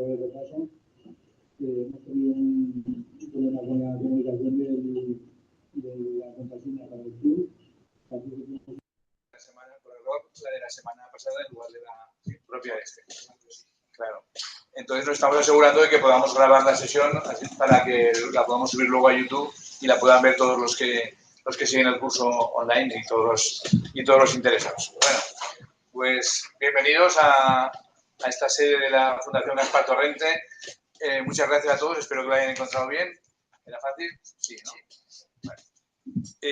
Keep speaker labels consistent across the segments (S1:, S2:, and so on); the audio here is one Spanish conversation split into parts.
S1: de retraso. Hemos tenido un problema con la comunicación de la contraseña para el tour.
S2: La semana, por error, la de la semana pasada en lugar de la propia de este. Claro. Entonces nos estamos asegurando de que podamos grabar la sesión para que la podamos subir luego a YouTube y la puedan ver todos los que siguen el curso online y todos los interesados. Bueno, pues bienvenidos a esta sede de la Fundación Gaspar Torrente. Muchas gracias a todos, espero que lo hayan encontrado bien. ¿Era fácil? Sí, ¿no? Vale.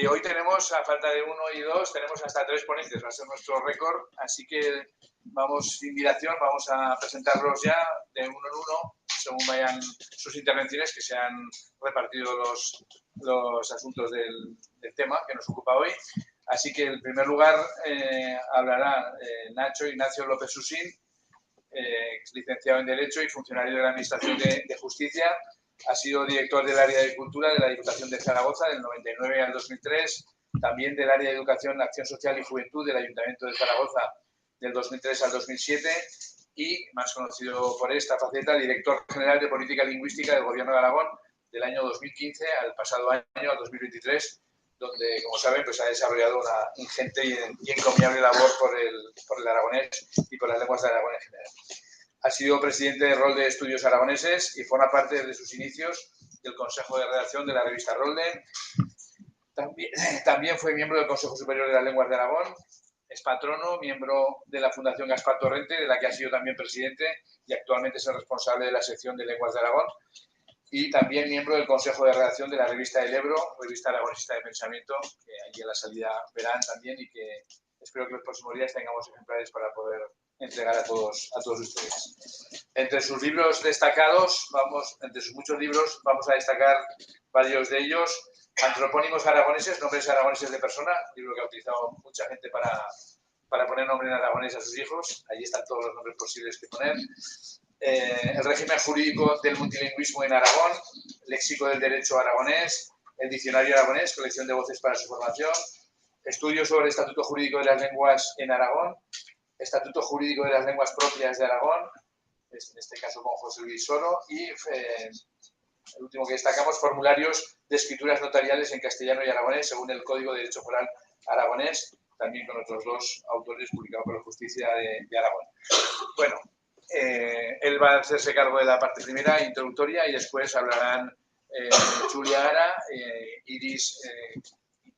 S2: Hoy tenemos, a falta de 1 y 2, tenemos hasta 3 ponentes, va a ser nuestro récord, así que vamos sin dilación, vamos a presentarlos ya de uno en uno, según vayan sus intervenciones, que se han repartido los asuntos del tema que nos ocupa hoy. Así que en primer lugar hablará Nacho Ignacio López Susín, licenciado en Derecho y funcionario de la Administración de Justicia. Ha sido director del área de Cultura de la Diputación de Zaragoza del 99 al 2003, también del área de Educación, Acción Social y Juventud del Ayuntamiento de Zaragoza del 2003 al 2007 y, más conocido por esta faceta, director general de Política Lingüística del Gobierno de Aragón del año 2015 al pasado año, al 2023, donde, como saben, pues ha desarrollado una ingente y encomiable labor por el aragonés y por las lenguas de Aragón en general. Ha sido presidente de Rol de Estudios Aragoneses y forma parte desde sus inicios del Consejo de Redacción de la revista Rolde. También fue miembro del Consejo Superior de las Lenguas de Aragón. Es patrono, miembro de la Fundación Gaspar Torrente, de la que ha sido también presidente y actualmente es el responsable de la sección de Lenguas de Aragón. Y también miembro del Consejo de Redacción de la revista El Ebro, revista aragonesista de pensamiento, que allí a la salida verán también y que espero que los próximos días tengamos ejemplares para poder entregar a todos ustedes. Entre sus libros destacados, entre sus muchos libros, vamos a destacar varios de ellos. Antropónimos aragoneses, nombres aragoneses de persona, libro que ha utilizado mucha gente para poner nombre en aragonés a sus hijos. Allí están todos los nombres posibles que poner. El régimen jurídico del multilingüismo en Aragón, léxico del derecho aragonés, el diccionario aragonés, colección de voces para su formación, estudios sobre el estatuto jurídico de las lenguas en Aragón, estatuto jurídico de las lenguas propias de Aragón, en este caso con José Luis Soro, y el último que destacamos, formularios de escrituras notariales en castellano y aragonés, según el Código de Derecho Foral aragonés, también con otros 2 autores publicados por la Justicia de Aragón. Bueno, él va a hacerse cargo de la parte primera, introductoria, y después hablarán Julia Ara, Iris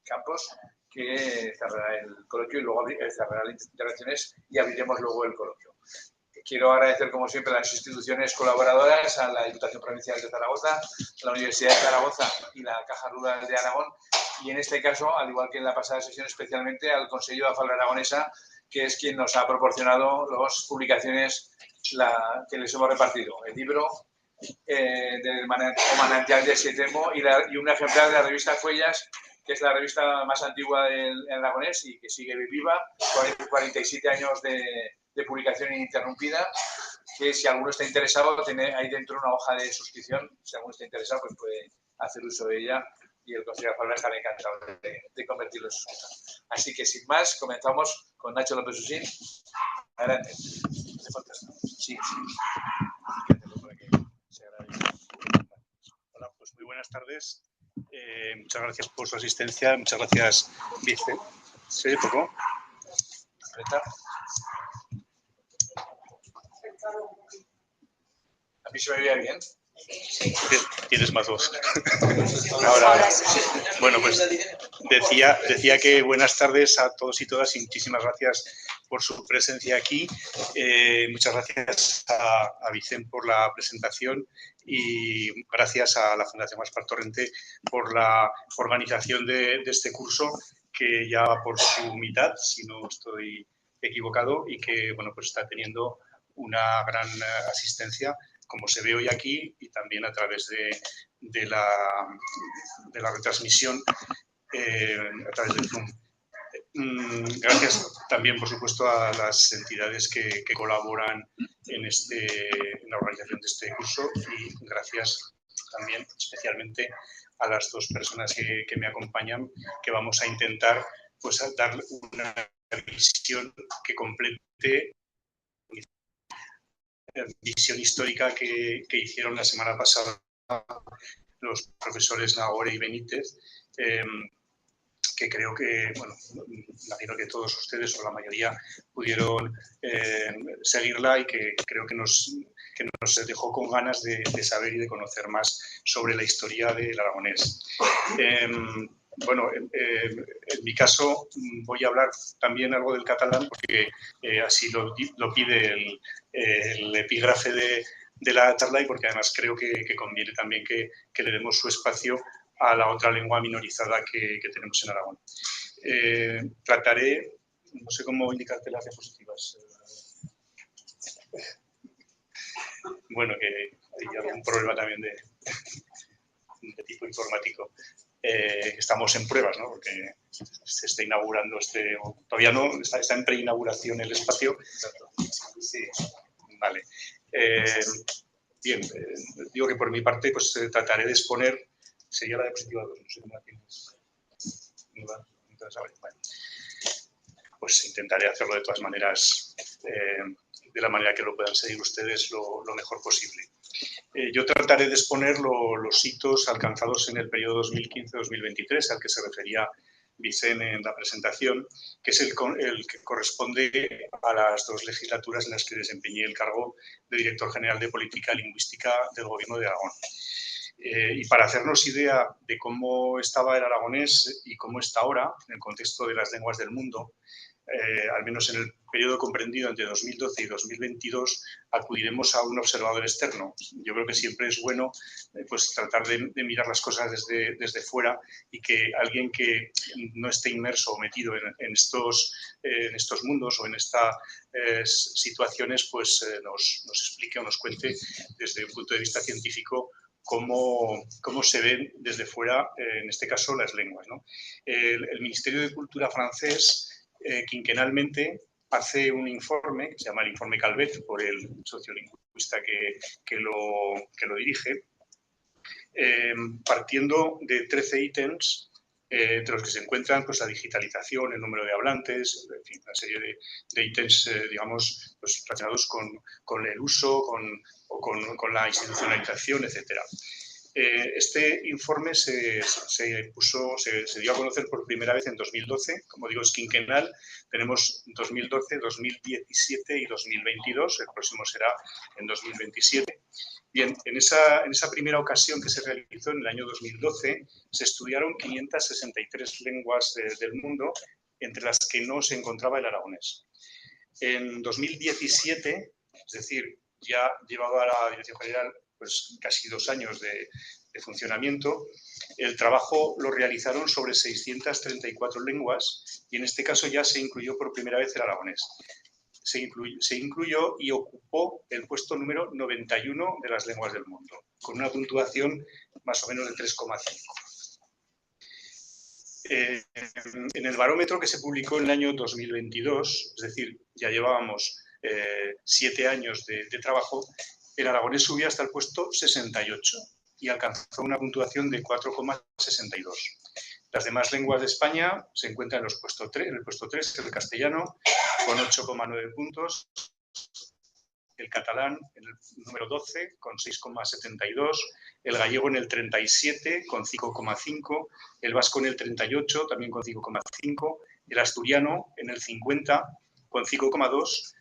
S2: Campos, que cerrará el coloquio y luego cerrará las intervenciones y abriremos luego el coloquio. Quiero agradecer, como siempre, a las instituciones colaboradoras, a la Diputación Provincial de Zaragoza, a la Universidad de Zaragoza y la Caja Rural de Aragón, y en este caso, al igual que en la pasada sesión, especialmente al Consejo de Fabla Aragonesa, que es quien nos ha proporcionado las publicaciones que les hemos repartido. El libro del Manantial de Sietemo y un ejemplar de la revista Fuellas, que es la revista más antigua del aragonés y que sigue viva, 47 años de publicación ininterrumpida, que si alguno está interesado, tiene ahí dentro una hoja de suscripción. Si alguno está interesado, pues puede hacer uso de ella y el Consejo de Fabla estará encantado de convertirlo en suscripción. Así que, sin más, comenzamos con Nacho López Susín. Adelante. Sí.
S3: Hola, pues muy buenas tardes. Muchas gracias por su asistencia. Muchas gracias, Vice. ¿Sí? ¿Poco?
S2: ¿A mí se me veía bien?
S3: Sí. Tienes más voz. Ahora, bueno, pues decía que buenas tardes a todos y todas y muchísimas gracias por su presencia aquí. Muchas gracias a Vicente por la presentación y gracias a la Fundación Gaspar Torrente por la organización de este curso, que ya va por su mitad, si no estoy equivocado, y que bueno, pues está teniendo una gran asistencia, como se ve hoy aquí, y también a través de la retransmisión a través del Zoom. Gracias también, por supuesto, a las entidades que colaboran en la organización de este curso, y gracias también especialmente a las 2 personas que me acompañan, que vamos a intentar pues dar una visión que complete visión histórica que hicieron la semana pasada los profesores Nagore y Benítez, que creo que, bueno, imagino que todos ustedes o la mayoría pudieron seguirla y que creo que nos dejó con ganas de saber y de conocer más sobre la historia del aragonés. Bueno, en mi caso voy a hablar también algo del catalán porque así lo pide el epígrafe de la charla y porque además creo que conviene también que le demos su espacio a la otra lengua minorizada que tenemos en Aragón. Trataré, no sé cómo indicarte las diapositivas. Bueno, que hay algún problema también de tipo informático. Estamos en pruebas, ¿no? Porque se está inaugurando todavía no, está en preinauguración el espacio. Sí, vale. Bien, digo que por mi parte pues trataré de exponer, sería la diapositiva 2, no sé cómo la tienes. Bueno, pues intentaré hacerlo de todas maneras, de la manera que lo puedan seguir ustedes lo mejor posible. Yo trataré de exponer los hitos alcanzados en el periodo 2015-2023, al que se refería Vicente en la presentación, que es el que corresponde a las 2 legislaturas en las que desempeñé el cargo de Director General de Política Lingüística del Gobierno de Aragón. Y para hacernos idea de cómo estaba el aragonés y cómo está ahora, en el contexto de las lenguas del mundo, al menos en el periodo comprendido entre 2012 y 2022, acudiremos a un observador externo. Yo creo que siempre es bueno pues, tratar de mirar las cosas desde fuera y que alguien que no esté inmerso o metido en estos mundos o en estas situaciones pues, nos explique o nos cuente desde un punto de vista científico cómo se ven desde fuera, en este caso, las lenguas, ¿no? El Ministerio de Cultura francés quinquenalmente hace un informe, que se llama el informe Calvet, por el sociolingüista que lo dirige, partiendo de 13 ítems, entre los que se encuentran pues, la digitalización, el número de hablantes, en fin, una serie de ítems, digamos, pues, relacionados con el uso, con la institucionalización, etcétera. Este informe se dio a conocer por primera vez en 2012, como digo, es quinquenal, tenemos 2012, 2017 y 2022, el próximo será en 2027. Bien, en esa primera ocasión que se realizó en el año 2012, se estudiaron 563 lenguas del mundo, entre las que no se encontraba el aragonés. En 2017, es decir, ya llevaba la Dirección General pues, casi 2 años de funcionamiento, el trabajo lo realizaron sobre 634 lenguas y en este caso ya se incluyó por primera vez el aragonés. Se incluyó y ocupó el puesto número 91 de las lenguas del mundo, con una puntuación más o menos de 3,5. En el barómetro que se publicó en el año 2022, es decir, ya llevábamos 7 años de trabajo, el aragonés subía hasta el puesto 68 y alcanzó una puntuación de 4,62. Las demás lenguas de España se encuentran en el puesto 3, el castellano, con 8,9 puntos, el catalán en el número 12, con 6,72, el gallego en el 37, con 5,5, el vasco en el 38, también con 5,5, el asturiano en el 50, con 5,2,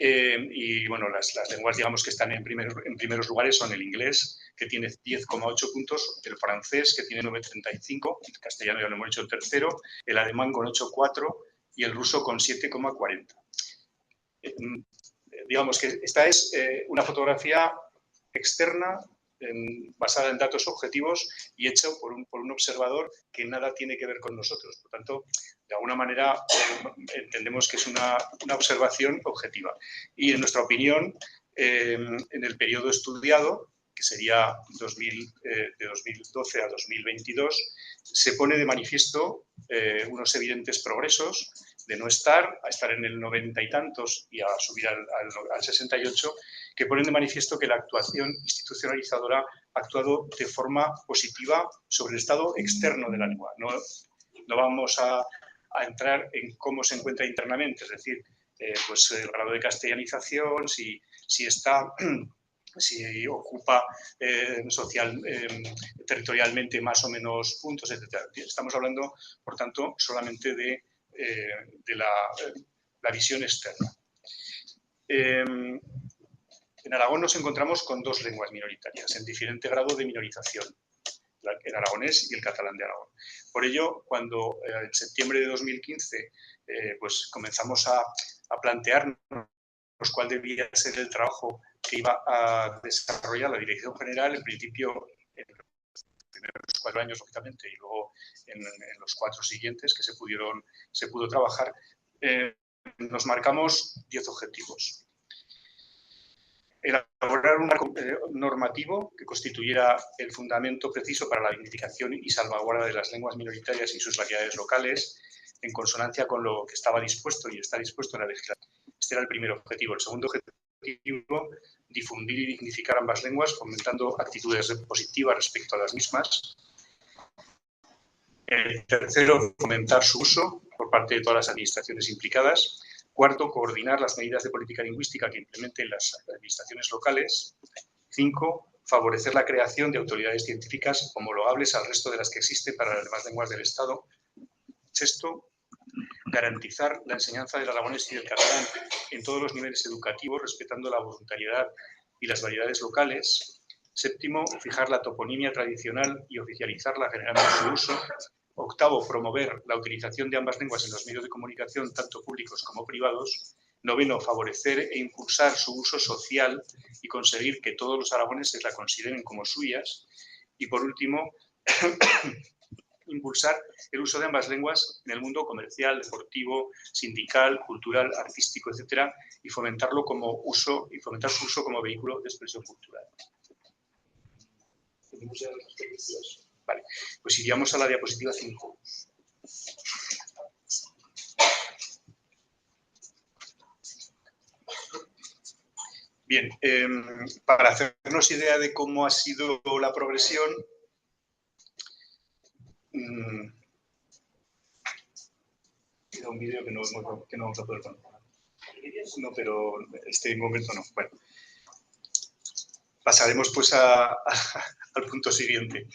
S3: y bueno, las lenguas digamos que están en primeros lugares son el inglés, que tiene 10,8 puntos, el francés, que tiene 9,35, el castellano ya lo hemos hecho el tercero, el alemán con 8,4 y el ruso con 7,40. Digamos que esta es una fotografía externa basada en datos objetivos y hecha por un observador que nada tiene que ver con nosotros. Por tanto, de alguna manera entendemos que es una observación objetiva. Y en nuestra opinión, en el periodo estudiado, que sería de 2012 a 2022, se pone de manifiesto unos evidentes progresos de no estar, a estar en el 90 y tantos y a subir al 68, que ponen de manifiesto que la actuación institucionalizadora ha actuado de forma positiva sobre el estado externo de la lengua. No vamos a entrar en cómo se encuentra internamente, es decir, pues el grado de castellanización, si ocupa territorialmente más o menos puntos, etc. Estamos hablando, por tanto, solamente de la visión externa. En Aragón nos encontramos con dos lenguas minoritarias en diferente grado de minorización, el aragonés y el catalán de Aragón. Por ello, cuando en septiembre de 2015 pues comenzamos a plantearnos cuál debía ser el trabajo que iba a desarrollar la Dirección General, en principio en los primeros 4 años, lógicamente, y luego en los 4 siguientes que se pudo trabajar, nos marcamos 10 objetivos. Elaborar un marco normativo que constituyera el fundamento preciso para la dignificación y salvaguarda de las lenguas minoritarias y sus variedades locales, en consonancia con lo que estaba dispuesto y está dispuesto en la legislación. Este era el primer objetivo. El segundo objetivo, difundir y dignificar ambas lenguas, fomentando actitudes positivas respecto a las mismas. El tercero, fomentar su uso por parte de todas las administraciones implicadas. Cuarto, coordinar las medidas de política lingüística que implementen las administraciones locales. 5, favorecer la creación de autoridades científicas homologables al resto de las que existen para las demás lenguas del Estado. 6, garantizar la enseñanza del aragonés y del catalán en todos los niveles educativos, respetando la voluntariedad y las variedades locales. 7, fijar la toponimia tradicional y oficializarla generando su uso. 8, promover la utilización de ambas lenguas en los medios de comunicación, tanto públicos como privados. 9, favorecer e impulsar su uso social y conseguir que todos los aragoneses la consideren como suyas. Y por último, impulsar el uso de ambas lenguas en el mundo comercial, deportivo, sindical, cultural, artístico, etcétera, y fomentar su uso como vehículo de expresión cultural. Vale, pues iríamos a la diapositiva 5. Bien, para hacernos idea de cómo ha sido la progresión, era un vídeo que no vamos a poder poner. No, pero este en momento no. Bueno, pasaremos pues al punto siguiente.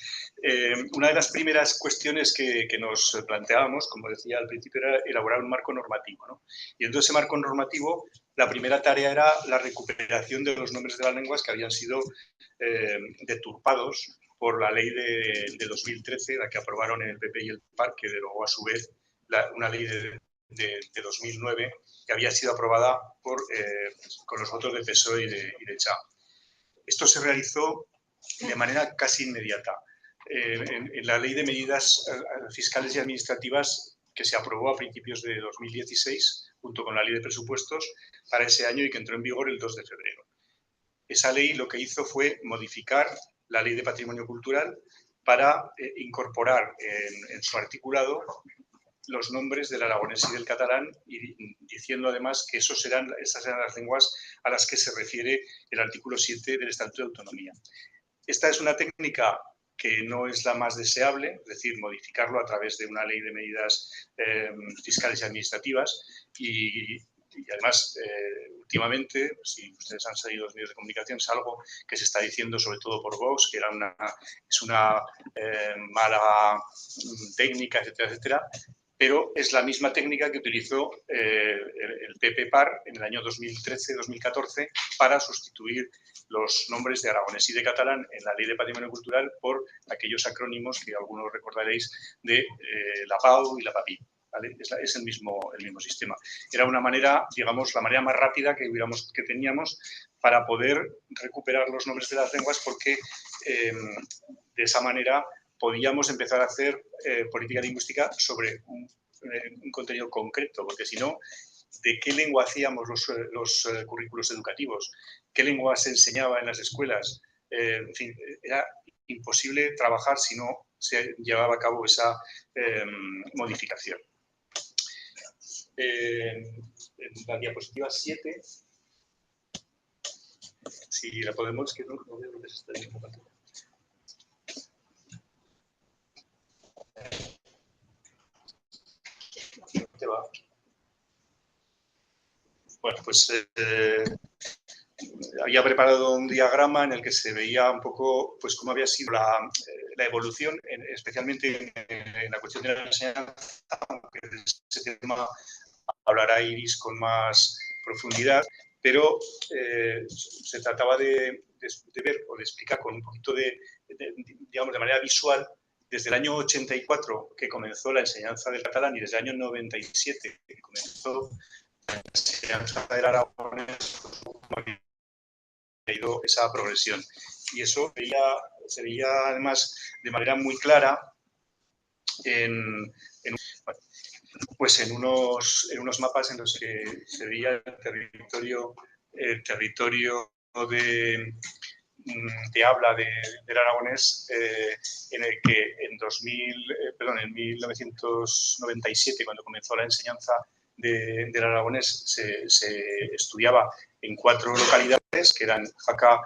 S3: Una de las primeras cuestiones que nos planteábamos, como decía al principio, era elaborar un marco normativo, ¿no? Y dentro de ese marco normativo, la primera tarea era la recuperación de los nombres de las lenguas que habían sido deturpados por la ley de 2013, la que aprobaron el PP y el PAR, que derogó a su vez una ley de 2009 que había sido aprobada con los votos de PSOE y de CHA. Esto se realizó de manera casi inmediata. En la Ley de Medidas Fiscales y Administrativas que se aprobó a principios de 2016, junto con la Ley de Presupuestos para ese año y que entró en vigor el 2 de febrero. Esa ley lo que hizo fue modificar la Ley de Patrimonio Cultural para incorporar en su articulado los nombres del aragonés y del catalán, y diciendo además que esas eran las lenguas a las que se refiere el artículo 7 del Estatuto de Autonomía. Esta es una técnica que no es la más deseable, es decir, modificarlo a través de una ley de medidas fiscales y administrativas, y además, últimamente, si ustedes han seguido los medios de comunicación, es algo que se está diciendo sobre todo por Vox, que es una mala técnica, etcétera, etcétera, pero es la misma técnica que utilizó el PP-PAR en el año 2013-2014 para sustituir los nombres de aragonés y de catalán en la Ley de Patrimonio Cultural por aquellos acrónimos que algunos recordaréis de la PAU y la PAPI. ¿Vale? Es el mismo sistema. Era una manera, digamos, la manera más rápida que teníamos para poder recuperar los nombres de las lenguas, porque de esa manera podíamos empezar a hacer política lingüística sobre un contenido concreto, porque si no, ¿de qué lengua hacíamos los currículos educativos? ¿Qué lengua se enseñaba en las escuelas? En fin, era imposible trabajar si no se llevaba a cabo esa modificación. En la diapositiva 7, si la podemos, que no veo dónde se está yendo. Te va. Bueno, pues había preparado un diagrama en el que se veía un poco pues, cómo había sido la evolución, especialmente en la cuestión de la enseñanza, aunque de ese tema hablará Iris con más profundidad, pero se trataba de ver o de explicar con un poquito digamos, de manera visual, desde el año 84 que comenzó la enseñanza del catalán y desde el año 97 que comenzó la enseñanza del aragonés, ha ido esa progresión. Y eso se veía además de manera muy clara en unos mapas en los que se veía el territorio de habla del aragonés, en el que en 1997, cuando comenzó la enseñanza del aragonés, se estudiaba en 4 localidades, que eran Jaca,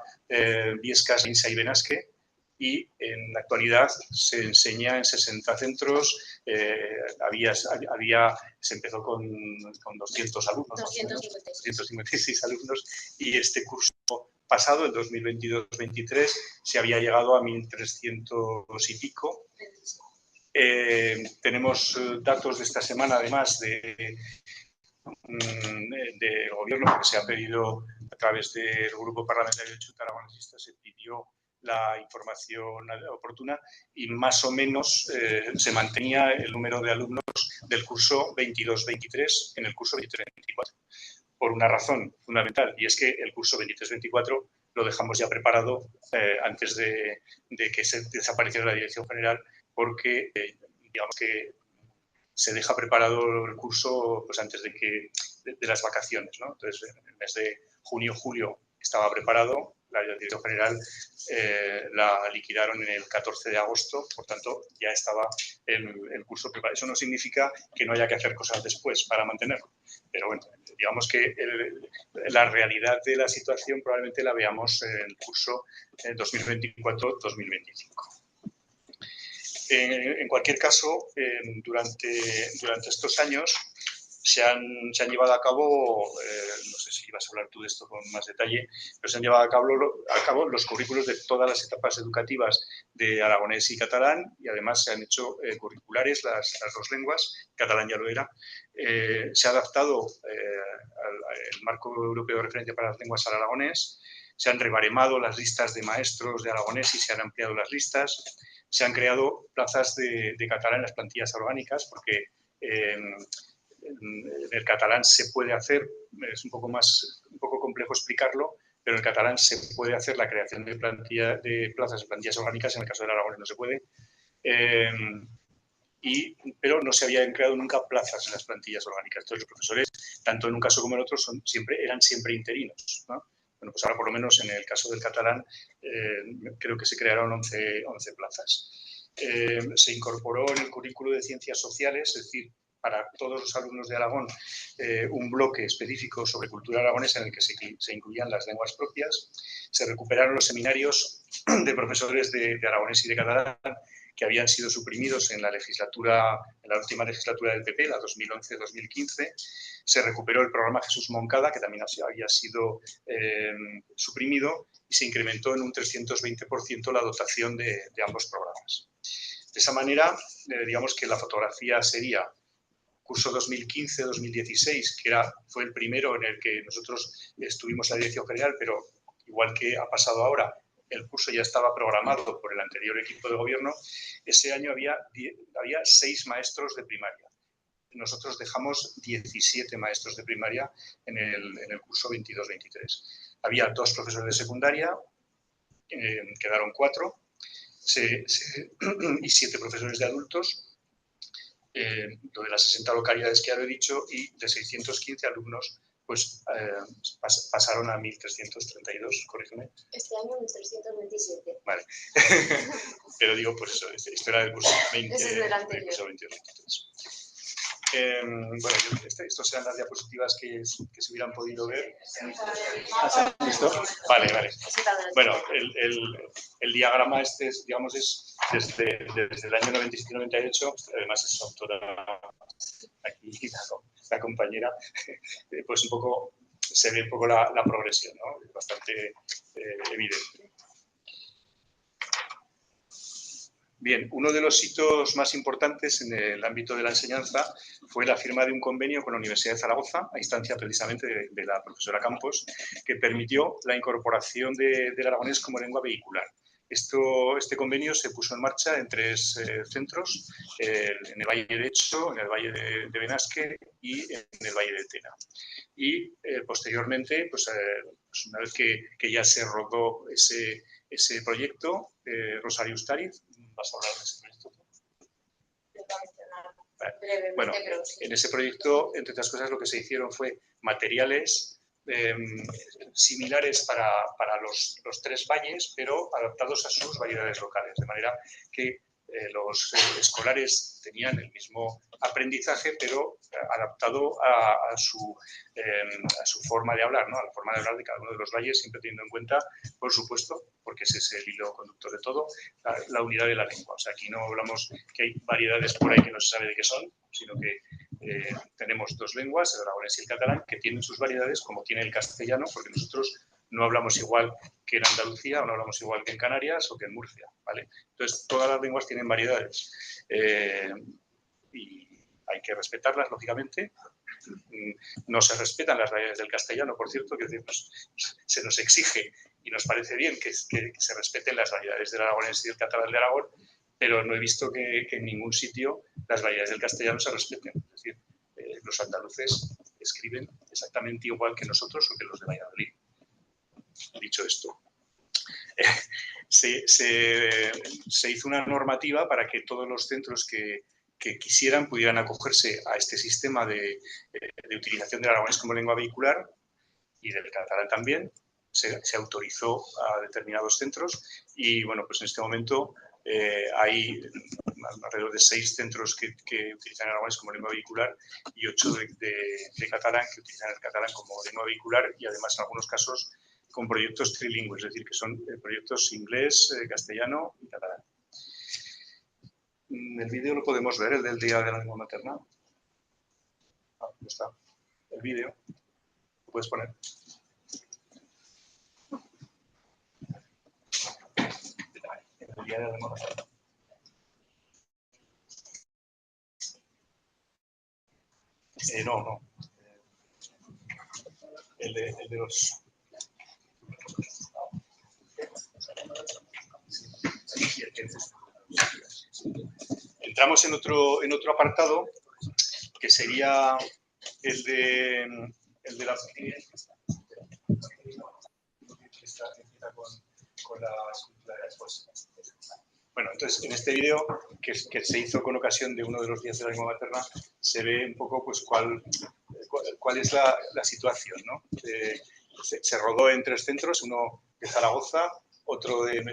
S3: Biescas, Insa y Benasque, y en la actualidad se enseña en 60 centros, se empezó con 200 alumnos, 256 alumnos, y este curso pasado, el 2022-23, se había llegado a 1.300 y pico. Tenemos datos de esta semana, además, de gobierno, porque se ha pedido a través del Grupo Parlamentario de Chunta Aragonesista, se pidió la información oportuna y más o menos se mantenía el número de alumnos del curso 22-23 en el curso 23-24. Por una razón fundamental, y es que el curso 23-24 lo dejamos ya preparado antes de que se desapareciera la dirección general, porque digamos que se deja preparado el curso pues, antes de las vacaciones, ¿no? Entonces, en el mes de junio-julio estaba preparado, la dirección general la liquidaron en el 14 de agosto, por tanto, ya estaba el curso preparado. Eso no significa que no haya que hacer cosas después para mantenerlo, pero bueno, digamos que la realidad de la situación probablemente la veamos en el curso 2024-2025. En cualquier caso, durante estos años se han llevado a cabo, no sé si vas a hablar tú de esto con más detalle, pero se han llevado a cabo los currículos de todas las etapas educativas de aragonés y catalán, y además se han hecho curriculares las 2 lenguas, catalán ya lo era. Se ha adaptado el marco europeo de referencia para las lenguas al aragonés, se han rebaremado las listas de maestros de aragonés y se han ampliado las listas. Se han creado plazas de catalán en las plantillas orgánicas, porque en el catalán se puede hacer, es un poco complejo explicarlo, pero en el catalán se puede hacer la creación de plazas de plantillas orgánicas, en el caso del aragonés no se puede, pero no se habían creado nunca plazas en las plantillas orgánicas. Entonces los profesores, tanto en un caso como en otro, eran siempre interinos, ¿no? Bueno, pues ahora por lo menos en el caso del catalán creo que se crearon 11 plazas. Se incorporó en el currículo de Ciencias Sociales, es decir, para todos los alumnos de Aragón, un bloque específico sobre cultura aragonesa en el que se incluían las lenguas propias. Se recuperaron los seminarios de profesores de aragonés y de catalán que habían sido suprimidos en la última legislatura del PP, la 2011-2015. Se recuperó el programa Jesús Moncada, que también había sido suprimido, y se incrementó en un 320% la dotación de ambos programas. De esa manera, digamos que la fotografía sería curso 2015-2016, que fue el primero en el que nosotros estuvimos en la dirección general, pero igual que ha pasado ahora, el curso ya estaba programado por el anterior equipo de gobierno. Ese año había 6 maestros de primaria. Nosotros dejamos 17 maestros de primaria en el curso 22-23. Había 2 profesores de secundaria, quedaron 4, y 7 profesores de adultos, lo de las 60 localidades que ya lo he dicho, y de 615 alumnos pues pasaron a 1.332, corrígeme.
S4: Este año 1.327.
S3: Vale. Pero digo, pues eso, esto era del curso 20,
S4: Ese es del anterior.
S3: Del curso 22-23. Bueno, estos eran las diapositivas que se hubieran podido ver. ¿Listo? Vale. Bueno, el diagrama este es, digamos, es desde el año 97-98, además es autora aquí la compañera, pues un poco se ve un poco la progresión, ¿no? Es bastante evidente. Bien, uno de los hitos más importantes en el ámbito de la enseñanza fue la firma de un convenio con la Universidad de Zaragoza, a instancia precisamente de la profesora Campos, que permitió la incorporación del aragonés como lengua vehicular. Este convenio se puso en marcha en 3 centros, en el Valle de Echo, en el Valle de Benasque y en el Valle de Tena. Y posteriormente, pues una vez que ya se rodó ese proyecto, Rosario Ustariz, ¿vas a hablar de ese proyecto? Vale. Bueno, en ese proyecto, entre otras cosas, lo que se hicieron fue materiales similares para los 3 valles, pero adaptados a sus variedades locales, de manera que los escolares tenían el mismo aprendizaje, pero adaptado a su forma de hablar, ¿no? A la forma de hablar de cada uno de los valles, siempre teniendo en cuenta, por supuesto, porque ese es el hilo conductor de todo, la unidad de la lengua. O sea, aquí no hablamos que hay variedades por ahí que no se sabe de qué son, sino que tenemos 2 lenguas, el aragonés y el catalán, que tienen sus variedades, como tiene el castellano, porque nosotros no hablamos igual que en Andalucía, o no hablamos igual que en Canarias o que en Murcia, ¿vale? Entonces, todas las lenguas tienen variedades y hay que respetarlas, lógicamente. No se respetan las variedades del castellano, por cierto, que se nos exige y nos parece bien que se respeten las variedades del aragonés y del catalán de Aragón, pero no he visto que en ningún sitio las variedades del castellano se respeten. Es decir, los andaluces escriben exactamente igual que nosotros o que los de Valladolid. Dicho esto, se hizo una normativa para que todos los centros que quisieran pudieran acogerse a este sistema de utilización del aragonés como lengua vehicular y del catalán también. Se autorizó a determinados centros y, bueno, pues en este momento hay alrededor de 6 centros que utilizan el aragonés como lengua vehicular y 8 de catalán que utilizan el catalán como lengua vehicular y, además, en algunos casos, con proyectos trilingües, es decir, que son proyectos inglés, castellano y catalán. El vídeo lo podemos ver, el del Día de la Lengua Materna. Ah, ¿dónde está? El vídeo. ¿Lo puedes poner? El Día de la Lengua Materna. No. El de los... Entramos en otro apartado que sería el de la con la escultura de pues. Bueno, entonces en este vídeo que se hizo con ocasión de uno de los días de la lengua materna se ve un poco pues cuál es la situación, ¿no? Se rodó en 3 centros, uno de Zaragoza, otro en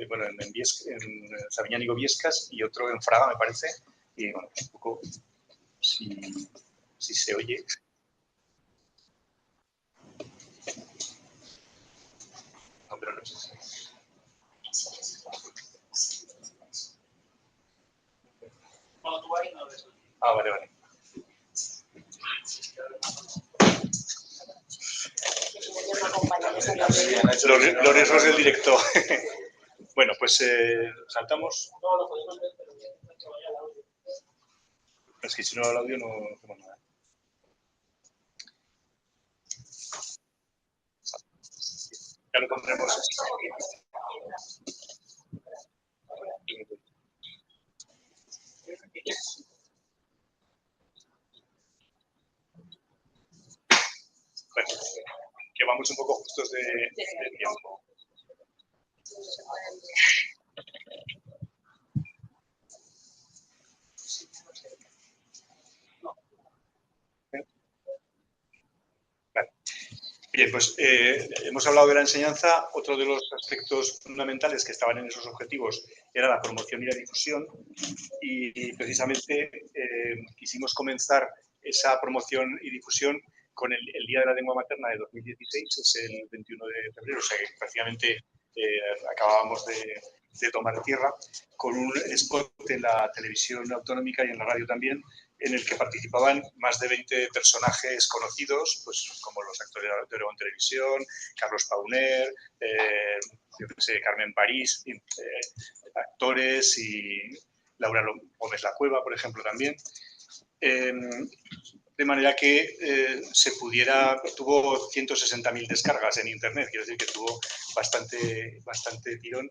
S3: Sabiñánigo Viescas y otro en Fraga, me parece. Y bueno, un poco si se oye. No, pero no sé si... Ah, vale. Los riesgos del directo. Bueno, pues saltamos. Es que si no el audio no hacemos nada. Ya lo pondremos. Bueno, que vamos un poco justos de tiempo. Vale. Bien, pues hemos hablado de la enseñanza. Otro de los aspectos fundamentales que estaban en esos objetivos era la promoción y la difusión. Y precisamente quisimos comenzar esa promoción y difusión con el Día de la Lengua Materna de 2016, es el 21 de febrero, o sea que prácticamente acabábamos de tomar tierra, con un spot en la televisión autonómica y en la radio también, en el que participaban más de 20 personajes conocidos, pues como los actores de Aragón Televisión, Carlos Pauner, yo qué sé, Carmen París, actores, y Laura Gómez La Cueva, por ejemplo, también. De manera que tuvo 160.000 descargas en Internet, quiero decir que tuvo bastante tirón,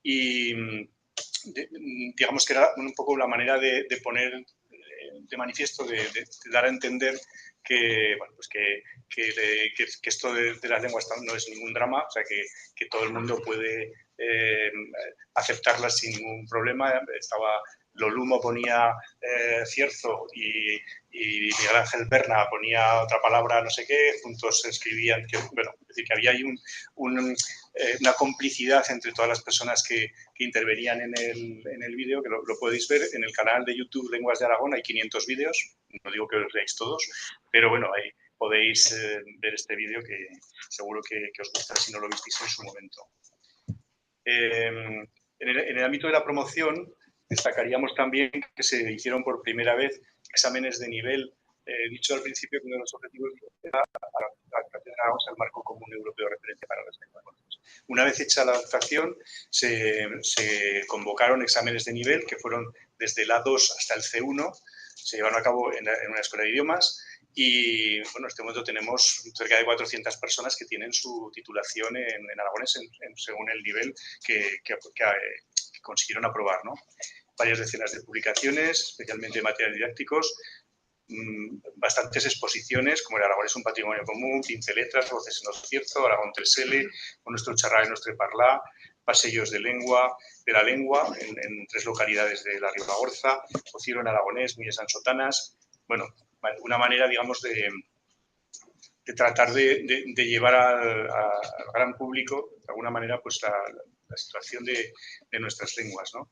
S3: y digamos que era un poco la manera de poner de manifiesto, de dar a entender que, bueno, pues que esto de las lenguas no es ningún drama, o sea, que todo el mundo puede aceptarlas sin ningún problema. Lolumo ponía cierzo y Miguel Ángel Berna ponía otra palabra, no sé qué, juntos escribían, bueno, es decir, que había ahí una complicidad entre todas las personas que intervenían en el vídeo, que lo podéis ver en el canal de YouTube Lenguas de Aragón. Hay 500 vídeos, no digo que los veáis todos, pero bueno, ahí podéis ver este vídeo que seguro que os gustará si no lo visteis en su momento. En el ámbito de la promoción, destacaríamos también que se hicieron por primera vez exámenes de nivel. Dicho al principio que uno de los objetivos era la adaptación al marco común europeo de referencia para las lenguas. Una vez hecha la adaptación, se convocaron exámenes de nivel que fueron desde el A2 hasta el C1, se llevaron a cabo en una escuela de idiomas. Y bueno, en este momento tenemos cerca de 400 personas que tienen su titulación en aragonés según el nivel que consiguieron aprobar, ¿no? Varias decenas de publicaciones, especialmente materiales didácticos, bastantes exposiciones, como el Aragonés un patrimonio común, 15 letras, Voces en lo cierto, Aragón 3L, con nuestro charrar y nuestro parlar, paseos de la lengua en 3 localidades de la Ribagorza, Ociro en aragonés, Milles en Sotanas. Bueno, una manera, digamos, de tratar de llevar al gran público, de alguna manera, pues la situación de nuestras lenguas, ¿no?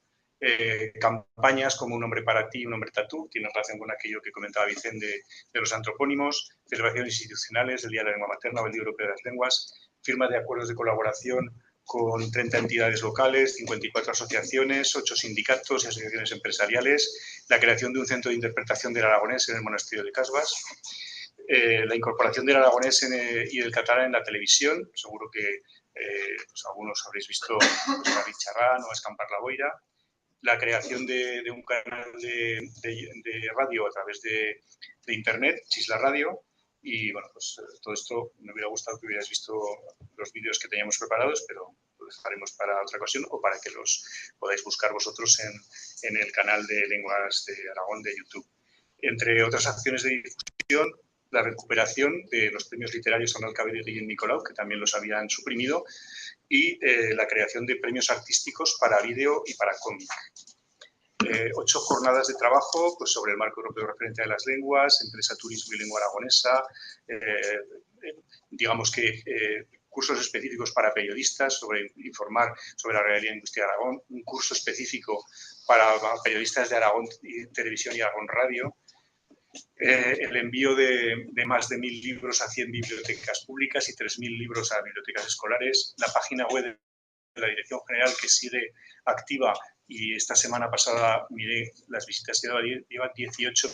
S3: Campañas como Un nombre para ti, Un nombre tatú, tiene relación con aquello que comentaba Vicente de los antropónimos, celebraciones institucionales, el Día de la Lengua Materna o el Día Europeo de las Lenguas, firma de acuerdos de colaboración con 30 entidades locales, 54 asociaciones, 8 sindicatos y asociaciones empresariales, la creación de un centro de interpretación del aragonés en el monasterio de Casbas, la incorporación del aragonés y del catalán en la televisión, seguro que pues algunos habréis visto David Charrán o Escampar la Boira, la creación de un canal de radio a través de Internet, Chisla Radio, y bueno, pues todo esto me hubiera gustado que hubierais visto los vídeos que teníamos preparados, pero lo dejaremos para otra ocasión o para que los podáis buscar vosotros en el canal de Lenguas de Aragón de YouTube. Entre otras acciones de difusión, la recuperación de los premios literarios Arnal Cabello y Nicolau, que también los habían suprimido, y la creación de premios artísticos para vídeo y para cómic. 8 jornadas de trabajo pues, sobre el marco europeo de referencia de las lenguas, empresa, turismo y lengua aragonesa, digamos que cursos específicos para periodistas sobre informar sobre la realidad lingüística de Aragón, un curso específico para periodistas de Aragón Televisión y Aragón Radio, el envío de más de 1.000 libros a 100 bibliotecas públicas y 3.000 libros a bibliotecas escolares, la página web de la Dirección General que sigue activa y esta semana pasada miré las visitas que lleva 18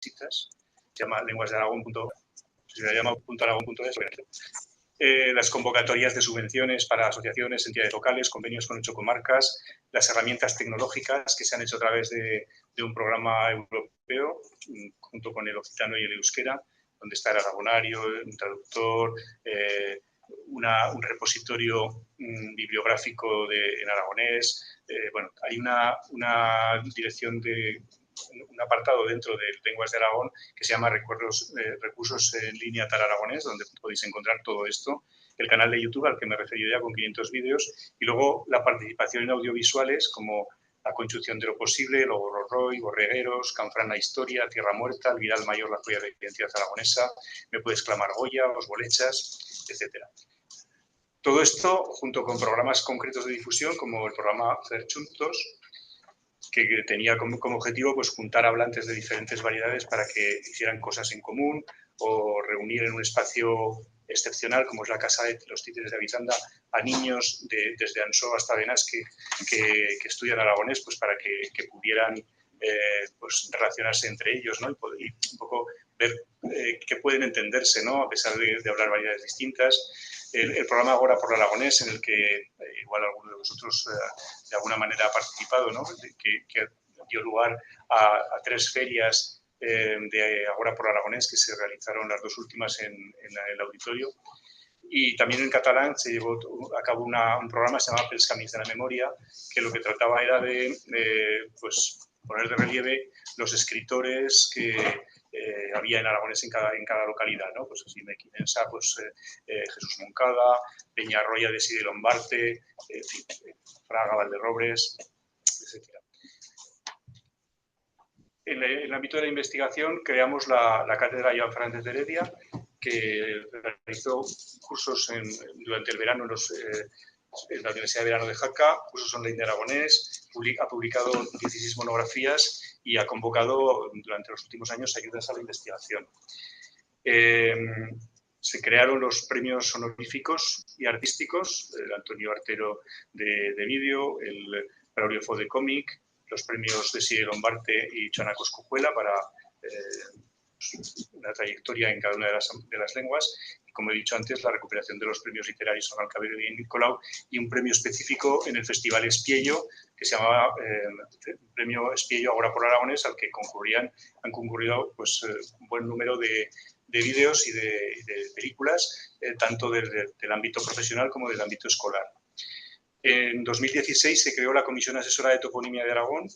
S3: visitas, se llama lenguasdearagón.es. Las convocatorias de subvenciones para asociaciones, entidades locales, convenios con 8 comarcas, las herramientas tecnológicas que se han hecho a través de un programa europeo, junto con el occitano y el euskera, donde está el aragonario, un traductor, un repositorio bibliográfico en aragonés. Bueno, hay una dirección un apartado dentro de Lenguas de Aragón que se llama Recursos en línea tal aragonés, donde podéis encontrar todo esto. El canal de YouTube al que me he referido ya con 500 vídeos y luego la participación en audiovisuales como La Constitución de lo Posible, Lobo Roy, Borregueros, Canfrán la Historia, Tierra Muerta, El Viral Mayor, La Joya de la Identidad Aragonesa, Me Puedes Clamar Goya, Los Bolechas, etc. Todo esto junto con programas concretos de difusión como el programa Ferchuntos, que tenía como objetivo pues, juntar hablantes de diferentes variedades para que hicieran cosas en común o reunir en un espacio excepcional, como es la Casa de los Títeres de Avizanda, a niños desde Ansó hasta Benasque que estudian aragonés, pues para que pudieran pues relacionarse entre ellos, ¿no? Y un poco ver que pueden entenderse, ¿no? A pesar de hablar variedades distintas. El programa Agora por el Aragonés, en el que igual alguno de vosotros de alguna manera ha participado, ¿no? Que dio lugar a 3 ferias de Agora por el Aragonés que se realizaron las 2 últimas en el auditorio. Y también en catalán se llevó a cabo un programa que se llama Pels Camins de la Memoria, que lo que trataba era de pues, poner de relieve los escritores que había en aragonés en cada localidad, ¿no? Pues así Mequinensa, pues Jesús Moncada, Peñarroya de Side Lombarte, en fin, Fraga, Valderrobres, etc. En el ámbito de la investigación creamos la Cátedra Joan Fernández de Heredia, que realizó cursos durante el verano en la Universidad de Verano de Jaca, cursos online de aragonés, ha publicado 16 monografías y ha convocado durante los últimos años ayudas a la investigación. Se crearon los premios honoríficos y artísticos, el Antonio Artero de vídeo, el Braulio Fo de cómic, los premios de Side Lombarte y Joana Coscujuela para una trayectoria en cada una de las lenguas. Y como he dicho antes, la recuperación de los premios literarios Son Alcabero y Nicolau y un premio específico en el Festival Espiello, que se llamaba Premio Espiello Agora por Aragonés, al que han concurrido pues, un buen número de vídeos y de películas, tanto del ámbito profesional como del ámbito escolar. En 2016 se creó la Comisión Asesora de Toponimia de Aragón,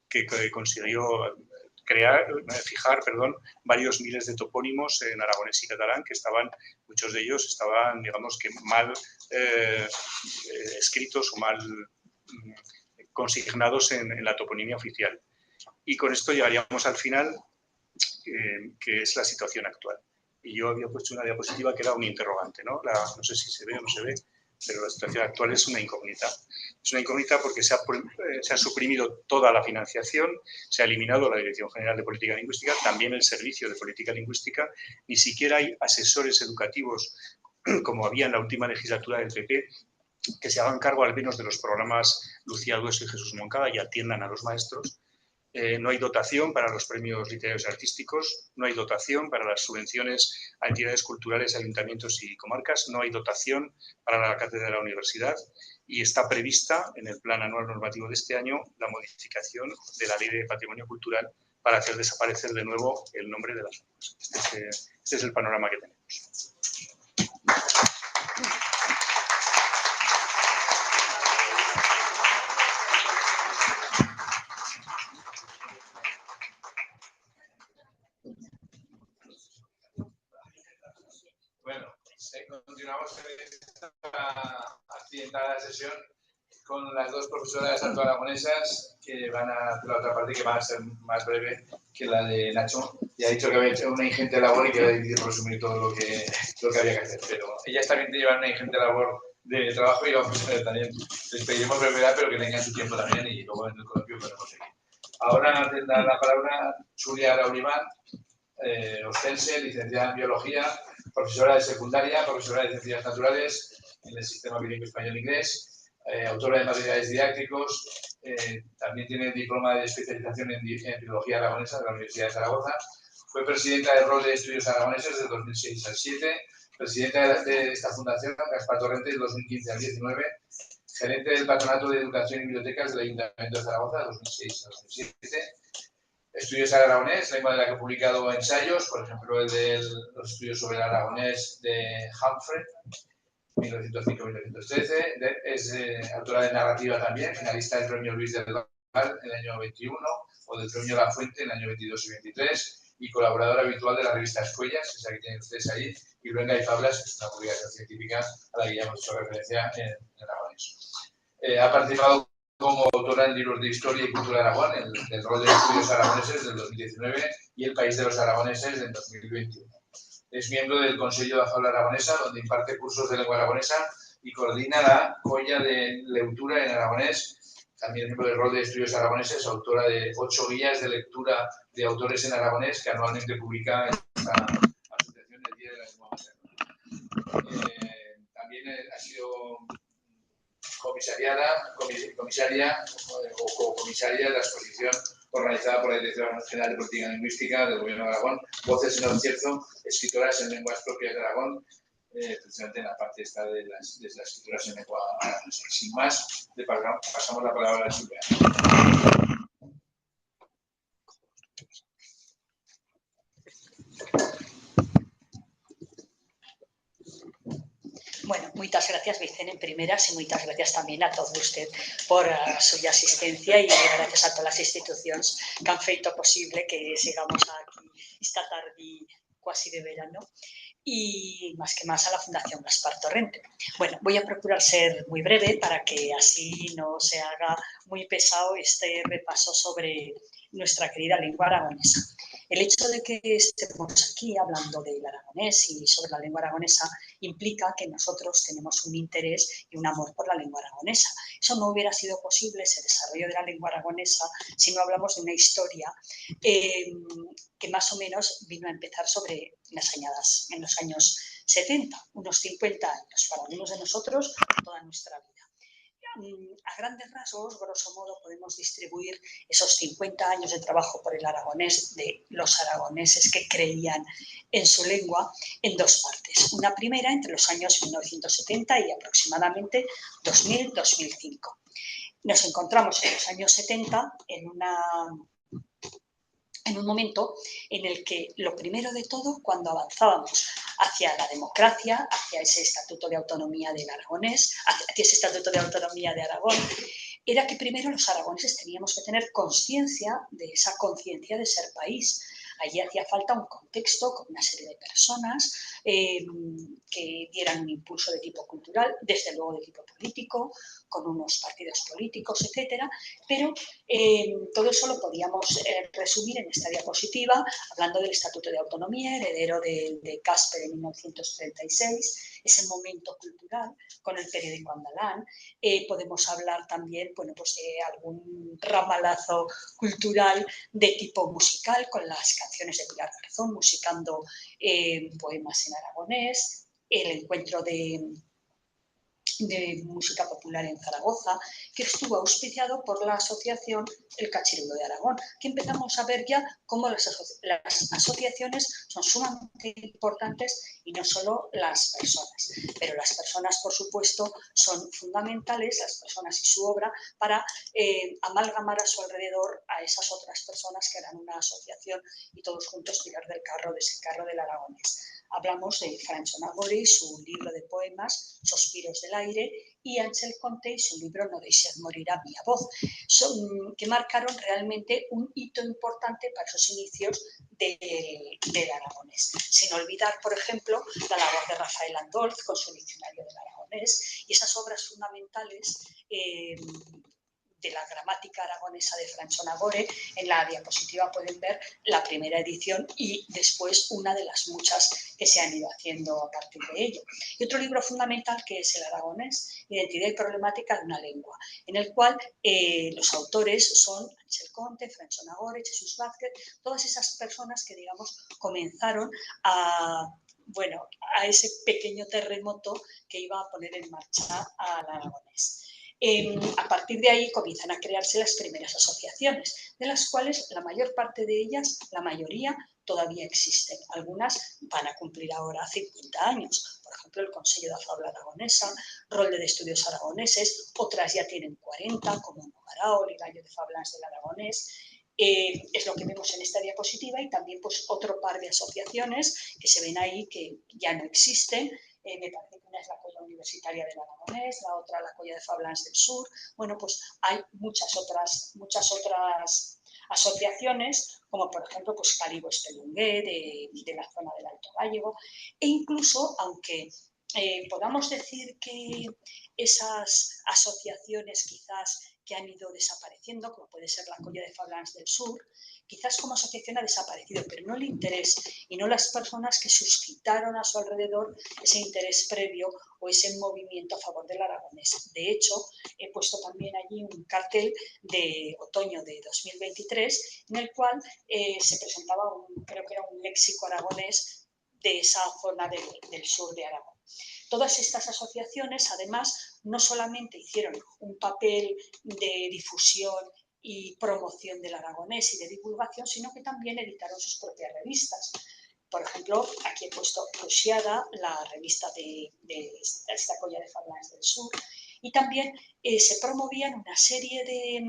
S3: que consiguió fijar varios miles de topónimos en aragonés y catalán, que muchos de ellos estaban, digamos, que mal escritos o mal consignados en la toponimia oficial. Y con esto llegaríamos al final, que es la situación actual. Y yo había puesto una diapositiva que era un interrogante, ¿no? No sé si se ve o no se ve, pero la situación actual es una incógnita. Es una incógnita porque se ha suprimido toda la financiación, se ha eliminado la Dirección General de Política Lingüística, también el Servicio de Política Lingüística, ni siquiera hay asesores educativos, como había en la última legislatura del PP, que se hagan cargo al menos de los programas Lucía Dueso y Jesús Moncada y atiendan a los maestros. No hay dotación para los premios literarios y artísticos, no hay dotación para las subvenciones a entidades culturales, ayuntamientos y comarcas, no hay dotación para la cátedra de la universidad y está prevista en el plan anual normativo de este año la modificación de la Ley de Patrimonio Cultural para hacer desaparecer de nuevo el nombre de las lenguas. Este es el panorama que tenemos.
S2: Bueno, continuamos en esta accidentada sesión con las 2 profesoras aragonesas que van a hacer la otra parte, que va a ser más breve que la de Nacho. Ya ha dicho que había hecho una ingente labor y que era difícil resumir todo lo que había que hacer, pero ellas también llevan una ingente labor de trabajo y vamos a ver también. Les pediremos brevedad, pero que tengan su tiempo también y luego en el coloquio podemos seguir. Ahora tendrá la palabra Xulia Arauribán, ostense, licenciada en Biología, profesora de secundaria, profesora de Ciencias Naturales en el sistema bilingüe español-inglés, autora de materiales didácticos, también tiene el diploma de especialización en Filología Aragonesa de la Universidad de Zaragoza, fue presidenta del Rol de Estudios Aragoneses del 2006 al 2007, presidenta de esta fundación, Gaspar Torrente, del 2015 al 2019, gerente del Patronato de Educación y Bibliotecas del Ayuntamiento de Zaragoza, del 2006 al 2007, estudios aragonés, lengua de la que ha publicado ensayos, por ejemplo, el de los estudios sobre el aragonés de Humphrey, 1905-1913. Es autora de narrativa también, finalista del premio Luis del Val en el año 21 o del premio La Fuente en el año 22 y 23 y colaboradora habitual de la revista Escuellas, esa que tienen ustedes ahí, y Luenga y Fablas, que es una publicación científica a la que ya hemos hecho referencia en aragonés. Ha participado como autora en libros de Historia y Cultura de Aragón, el Rol de Estudios Aragoneses del 2019 y El País de los Aragoneses del 2021. Es miembro del Consejo de Fabla Aragonesa, donde imparte cursos de lengua aragonesa y coordina la Joya de Lectura en aragonés. También miembro del Rol de Estudios Aragoneses, autora de 8 guías de lectura de autores en aragonés que anualmente publica en esta asociación El Día de la Lengua Materna. También ha sido comisaria o co-comisaria de la exposición organizada por la Dirección General de Política Lingüística del Gobierno de Aragón, Voces en el Cierzo, escritoras en lenguas propias de Aragón, precisamente en la parte esta de las escrituras en lengua aragonesa. Sin más, le pasamos la palabra a Silvia.
S5: Bueno, moitas gracias, Vicente, en primeras, e moitas gracias tamén a todo usted por a súa asistencia e gracias a todas as institucións que han feito posible que sigamos aquí esta tarde quasi de verano y más que más a la Fundación Gaspar Torrente. Bueno, voy a procurar ser muy breve para que así no se haga muy pesado este repaso sobre nuestra querida lengua aragonesa. El hecho de que estemos aquí hablando del aragonés y sobre la lengua aragonesa implica que nosotros tenemos un interés y un amor por la lengua aragonesa. Eso no hubiera sido posible, ese desarrollo de la lengua aragonesa, si no hablamos de una historia que más o menos vino a empezar sobre las añadas, en los años 70, unos 50 años, para algunos de nosotros toda nuestra vida. A grandes rasgos, grosso modo, podemos distribuir esos 50 años de trabajo por el aragonés de los aragoneses que creían en su lengua en dos partes. Una primera entre los años 1970 y aproximadamente 2000-2005. Nos encontramos en los años 70 en un momento en el que lo primero de todo, cuando avanzábamos hacia la democracia, hacia ese Estatuto de Autonomía del Aragonés, hacia ese Estatuto de Autonomía de Aragón, era que primero los aragoneses teníamos que tener conciencia de esa conciencia de ser país. Allí hacía falta un contexto con una serie de personas que dieran un impulso de tipo cultural, desde luego de tipo político, con unos partidos políticos, etcétera, pero todo eso lo podíamos resumir en esta diapositiva, hablando del Estatuto de Autonomía, heredero de Casper en 1936, ese momento cultural con el periódico Andalán. Podemos hablar también, bueno, pues de algún ramalazo cultural de tipo musical, con las canciones de Pilar Garzón, musicando poemas en aragonés, el encuentro de música popular en Zaragoza, que estuvo auspiciado por la asociación El Cachirulo de Aragón, que empezamos a ver ya cómo las asociaciones son sumamente importantes y no solo las personas. Pero las personas, por supuesto, son fundamentales, las personas y su obra, para amalgamar a su alrededor a esas otras personas que harán una asociación y todos juntos tirar del carro, de ese carro del aragonés. Hablamos de Francho Nagore y su libro de poemas, Sospiros del aire, y Ángel Conte y su libro No deixar morir a mia voz, que marcaron realmente un hito importante para esos inicios del aragonés. Sin olvidar, por ejemplo, la labor de Rafael Andolz con su diccionario del aragonés y esas obras fundamentales de la gramática aragonesa de Francho Nagore. En la diapositiva pueden ver la primera edición y después una de las muchas que se han ido haciendo a partir de ello. Y otro libro fundamental que es El aragonés, Identidad y problemática de una lengua, en el cual los autores son Ángel Conte, Francho Nagore, Jesús Vázquez, todas esas personas que, digamos, comenzaron a ese pequeño terremoto que iba a poner en marcha al aragonés. A partir de ahí comienzan a crearse las primeras asociaciones, de las cuales la mayor parte de ellas, la mayoría, todavía existen. Algunas van a cumplir ahora 50 años. Por ejemplo, el Consejo de Fabla Aragonesa, Rolde de Estudios Aragoneses, otras ya tienen 40, como Nogarao, Ligallo de Fablans del Aragonés. Es lo que vemos en esta diapositiva y también pues, otro par de asociaciones que se ven ahí que ya no existen. Me parece que una es la Colla Universitaria del Aragonés, la otra la Colla de Fablans del Sur. Bueno, pues hay muchas otras asociaciones, como por ejemplo pues Calibo Espelungué, de la zona del Alto Gállego, e incluso, aunque podamos decir que esas asociaciones quizás que han ido desapareciendo, como puede ser la Colla de Fablans del Sur, quizás como asociación ha desaparecido, pero no el interés y no las personas que suscitaron a su alrededor ese interés previo o ese movimiento a favor del aragonés. De hecho, he puesto también allí un cartel de otoño de 2023 en el cual se presentaba, creo que era un léxico aragonés de esa zona del sur de Aragón. Todas estas asociaciones, además, no solamente hicieron un papel de difusión y promoción del aragonés y de divulgación, sino que también editaron sus propias revistas. Por ejemplo, aquí he puesto Rusiada, la revista de esta Colla de Fablans del Sur, y también se promovían una serie de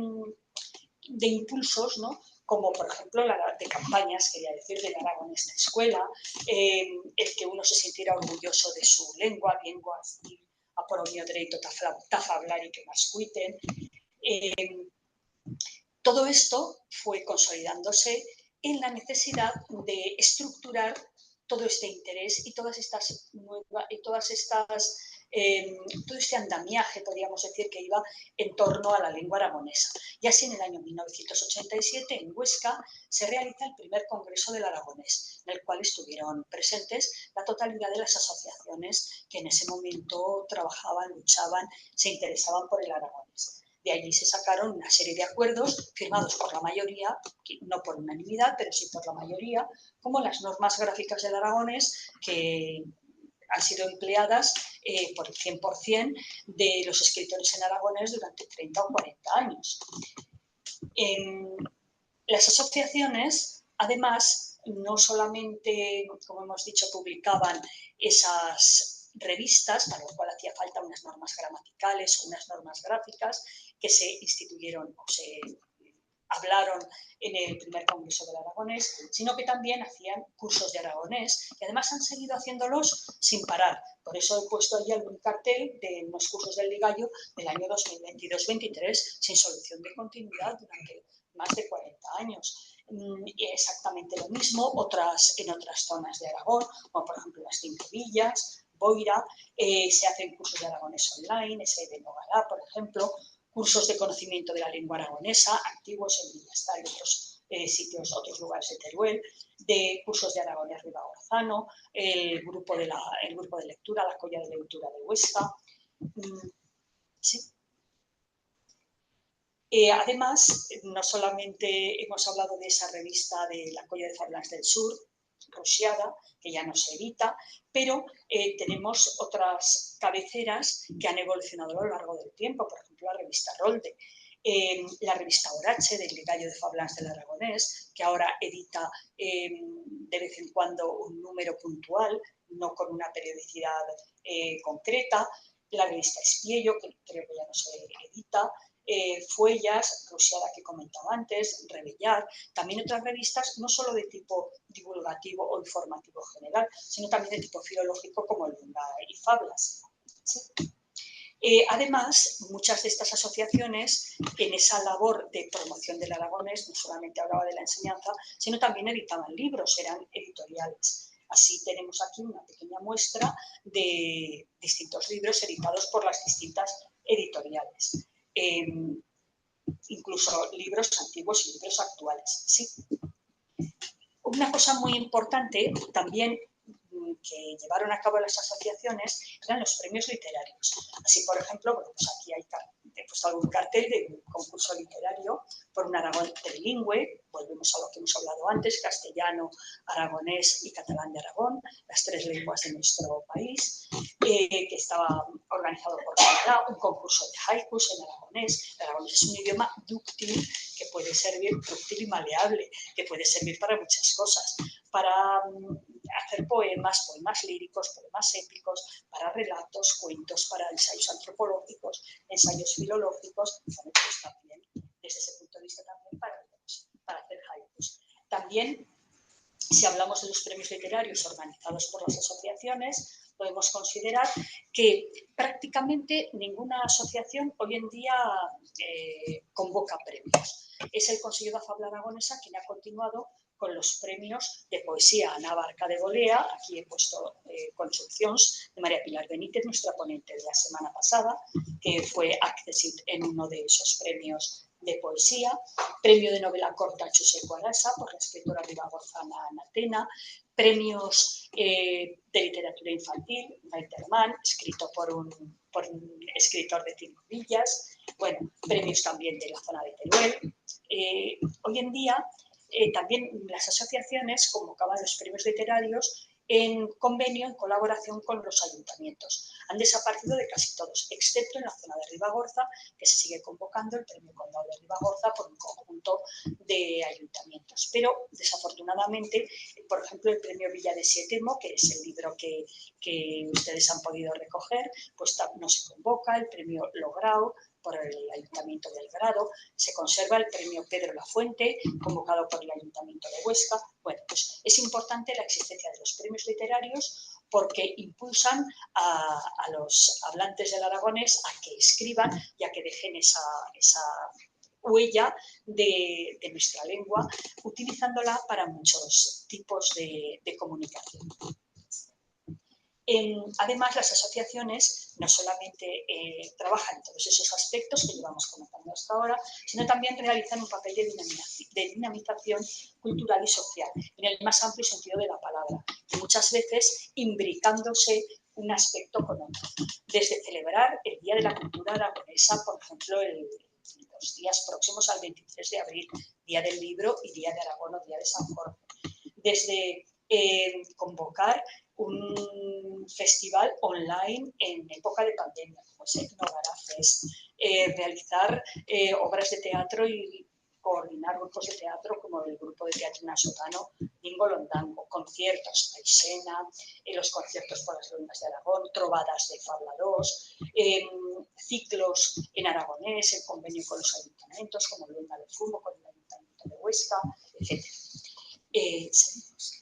S5: impulsos, ¿no? Como por ejemplo de campañas, quería decir, del aragonés de escuela, el que uno se sintiera orgulloso de su lengua, lenguas, a por mio derecho tafablar y que más cuiten. Todo esto fue consolidándose en la necesidad de estructurar todo este interés y todo este andamiaje, podríamos decir, que iba en torno a la lengua aragonesa. Y así en el año 1987, en Huesca, se realiza el primer Congreso del Aragonés, en el cual estuvieron presentes la totalidad de las asociaciones que en ese momento trabajaban, luchaban, se interesaban por el aragonés. De allí se sacaron una serie de acuerdos firmados por la mayoría, no por unanimidad, pero sí por la mayoría, como las normas gráficas del aragonés, que han sido empleadas por el 100% de los escritores en aragonés durante 30 o 40 años. Las asociaciones, además, no solamente, como hemos dicho, publicaban esas revistas, para lo cual hacía falta unas normas gramaticales, unas normas gráficas, que se instituyeron o se hablaron en el primer Congreso del Aragonés, sino que también hacían cursos de aragonés y además han seguido haciéndolos sin parar. Por eso he puesto ahí algún cartel de unos cursos del Ligallo del año 2022-23 sin solución de continuidad durante más de 40 años. Y exactamente lo mismo en otras zonas de Aragón, como por ejemplo las Cinco Villas, Boira, se hacen cursos de aragonés online, ese de Nogalá, por ejemplo, cursos de conocimiento de la lengua aragonesa, activos en Villastal y otros sitios, otros lugares de Teruel, de cursos de aragonés Ribagorzano, el grupo de lectura, la Colla de Lectura de Huesca. ¿Sí? Además, no solamente hemos hablado de esa revista de la Colla de Fablans del Sur, Rusiada, que ya no se edita, pero tenemos otras cabeceras que han evolucionado a lo largo del tiempo, por ejemplo, la revista Rolde, la revista Orache del Ligallo de Fablans del Aragonés, que ahora edita de vez en cuando un número puntual, no con una periodicidad concreta, la revista Espiello, que creo que ya no se edita, Fuellas, Rusiada que comentaba antes, Revellar, también otras revistas no solo de tipo divulgativo o informativo general, sino también de tipo filológico como el Lunga y Fablas. ¿Sí? Además, muchas de estas asociaciones en esa labor de promoción del aragonés no solamente hablaba de la enseñanza, sino también editaban libros, eran editoriales. Así tenemos aquí una pequeña muestra de distintos libros editados por las distintas editoriales. Incluso libros antiguos y libros actuales. ¿Sí? Una cosa muy importante también que llevaron a cabo las asociaciones eran los premios literarios. Así, por ejemplo, bueno, pues aquí he puesto algún cartel de un concurso literario por un Aragón trilingüe, volvemos a lo que hemos hablado antes, castellano, aragonés y catalán de Aragón, las tres lenguas de nuestro país, que estaba organizado por Canadá, un concurso de haikus en aragonés. El aragonés es un idioma dúctil que puede servir, dúctil y maleable, que puede servir para muchas cosas, para hacer poemas líricos, poemas épicos, para relatos, cuentos, para ensayos antropológicos, ensayos filológicos, pues también, desde ese punto de vista también para hacer haikus. También, si hablamos de los premios literarios organizados por las asociaciones, podemos considerar que prácticamente ninguna asociación hoy en día convoca premios. Es el Consejo de Fabla Aragonesa quien ha continuado con los premios de poesía Ana Barca de Golea. Aquí he puesto Construcciones de María Pilar Benítez, nuestra ponente de la semana pasada, que fue accedit en uno de esos premios de poesía. Premio de novela corta Chuseco Arasa por la escritora ribagorzana Anatena. Premios de literatura infantil, Reiterman, escrito por un escritor de Cinco Villas. Bueno, premios también de la zona de Teruel. Hoy en día también las asociaciones convocaban los premios literarios en convenio, en colaboración con los ayuntamientos. Han desaparecido de casi todos, excepto en la zona de Ribagorza, que se sigue convocando el Premio Condado de Ribagorza por un conjunto de ayuntamientos. Pero, desafortunadamente, por ejemplo, el Premio Villa de Sietemo, que es el libro que ustedes han podido recoger, pues no se convoca. El Premio Lograo, por el Ayuntamiento de Algrado, se conserva el Premio Pedro Lafuente, convocado por el Ayuntamiento de Huesca. Bueno, pues es importante la existencia de los premios literarios porque impulsan a los hablantes del aragonés a que escriban y a que dejen esa huella de nuestra lengua, utilizándola para muchos tipos de comunicación. Además, las asociaciones no solamente trabajan en todos esos aspectos que llevamos comentando hasta ahora, sino también realizan un papel de dinamización cultural y social, en el más amplio sentido de la palabra, y muchas veces imbricándose un aspecto con otro. Desde celebrar el Día de la Cultura Aragonesa, por ejemplo, los días próximos al 23 de abril, Día del Libro y Día de Aragón o Día de San Jorge. Desde convocar un festival online en época de pandemia, como es el Nogara Fest, realizar obras de teatro y coordinar grupos de teatro como el grupo de teatro nasotano Dingo Londango, conciertos Paisena, los conciertos por las lunas de Aragón, trovadas de Fabla II, ciclos en aragonés, el convenio con los ayuntamientos como Luna de Fumo con el Ayuntamiento de Huesca, etc. Seguimos.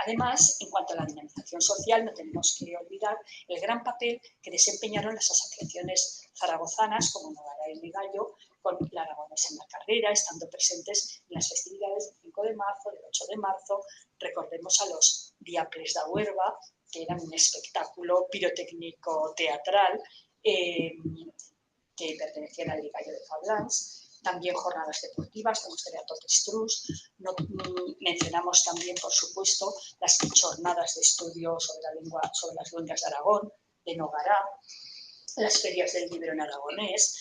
S5: Además, en cuanto a la dinamización social, no tenemos que olvidar el gran papel que desempeñaron las asociaciones zaragozanas como Nogara y Ligallo, con la aragonesa en la carrera, estando presentes en las festividades del 5 de marzo, del 8 de marzo. Recordemos a los Diaples da Huerva, que eran un espectáculo pirotécnico teatral que pertenecían al Ligallo de Fablans. También jornadas deportivas como este de Totestrus. Mencionamos también, por supuesto, las jornadas de estudio sobre las lenguas de Aragón, de Nogará, las ferias del libro en aragonés,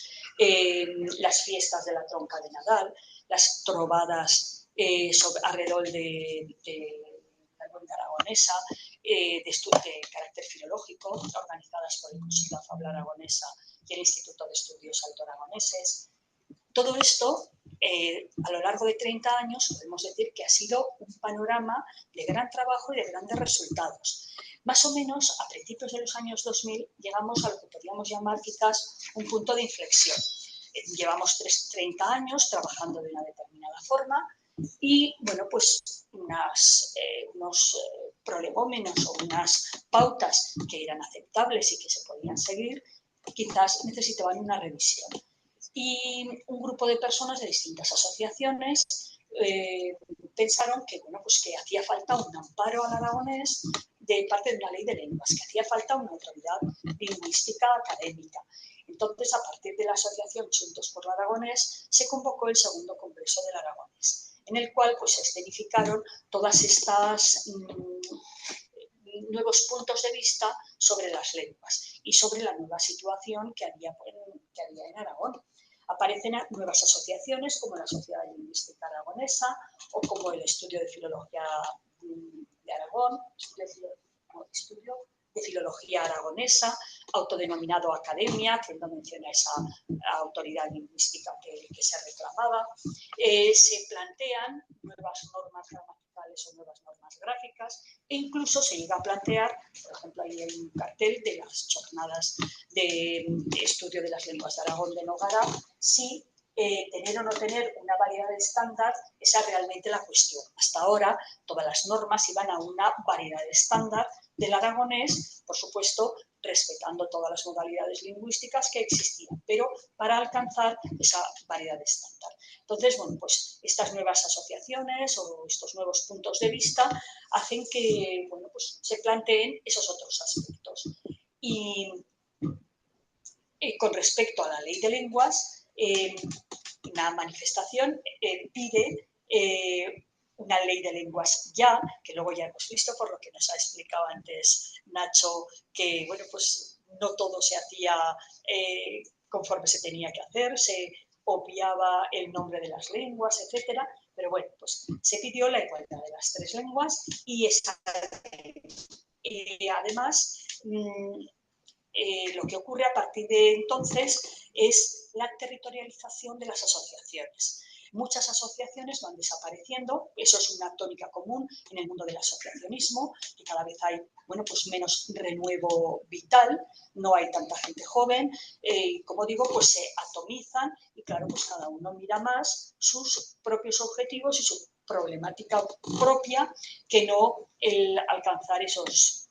S5: las fiestas de la tronca de Nadal, las trovadas alrededor de la lengua aragonesa, de carácter filológico, organizadas por el Consejo de Fabla Aragonesa y el Instituto de Estudios Alto Aragoneses. Todo esto, a lo largo de 30 años, podemos decir que ha sido un panorama de gran trabajo y de grandes resultados. Más o menos, a principios de los años 2000, llegamos a lo que podríamos llamar quizás un punto de inflexión. Llevamos 30 años trabajando de una determinada forma y, bueno, pues unos prolegómenos o unas pautas que eran aceptables y que se podían seguir, quizás necesitaban una revisión. Y un grupo de personas de distintas asociaciones pensaron que, bueno, pues que hacía falta un amparo al aragonés de parte de una ley de lenguas, que hacía falta una autoridad lingüística académica. Entonces, a partir de la asociación Juntos por el Aragonés, se convocó el segundo Congreso del Aragonés, en el cual pues, se escenificaron todas estas nuevos puntos de vista sobre las lenguas y sobre la nueva situación que había en Aragón. Aparecen nuevas asociaciones como la Sociedad Lingüística Aragonesa o como el Estudio de Filología de Aragón, Estudio de Filología Aragonesa, autodenominado Academia, haciendo mención a esa autoridad lingüística que se reclamaba. Se plantean nuevas normas gramaticales o nuevas normas gráficas e incluso se llega a plantear, por ejemplo, ahí hay un cartel de las jornadas de estudio de las lenguas de Aragón de Nogara, si tener o no tener una variedad estándar, esa es realmente la cuestión. Hasta ahora todas las normas iban a una variedad estándar del aragonés, por supuesto, respetando todas las modalidades lingüísticas que existían, pero para alcanzar esa variedad estándar. Entonces, bueno, pues estas nuevas asociaciones o estos nuevos puntos de vista hacen que, bueno, pues se planteen esos otros aspectos. Y con respecto a la ley de lenguas, una manifestación pide una ley de lenguas ya, que luego ya hemos visto por lo que nos ha explicado antes Nacho, que bueno, pues no todo se hacía conforme se tenía que hacer, se obviaba el nombre de las lenguas, etcétera, pero bueno, pues se pidió la igualdad de las 3 lenguas y además lo que ocurre a partir de entonces es la territorialización de las asociaciones. Muchas asociaciones van desapareciendo, eso es una tónica común en el mundo del asociacionismo, que cada vez hay pues menos renuevo vital, no hay tanta gente joven, como digo, pues se atomizan y claro, pues cada uno mira más sus propios objetivos y su problemática propia que no el alcanzar esos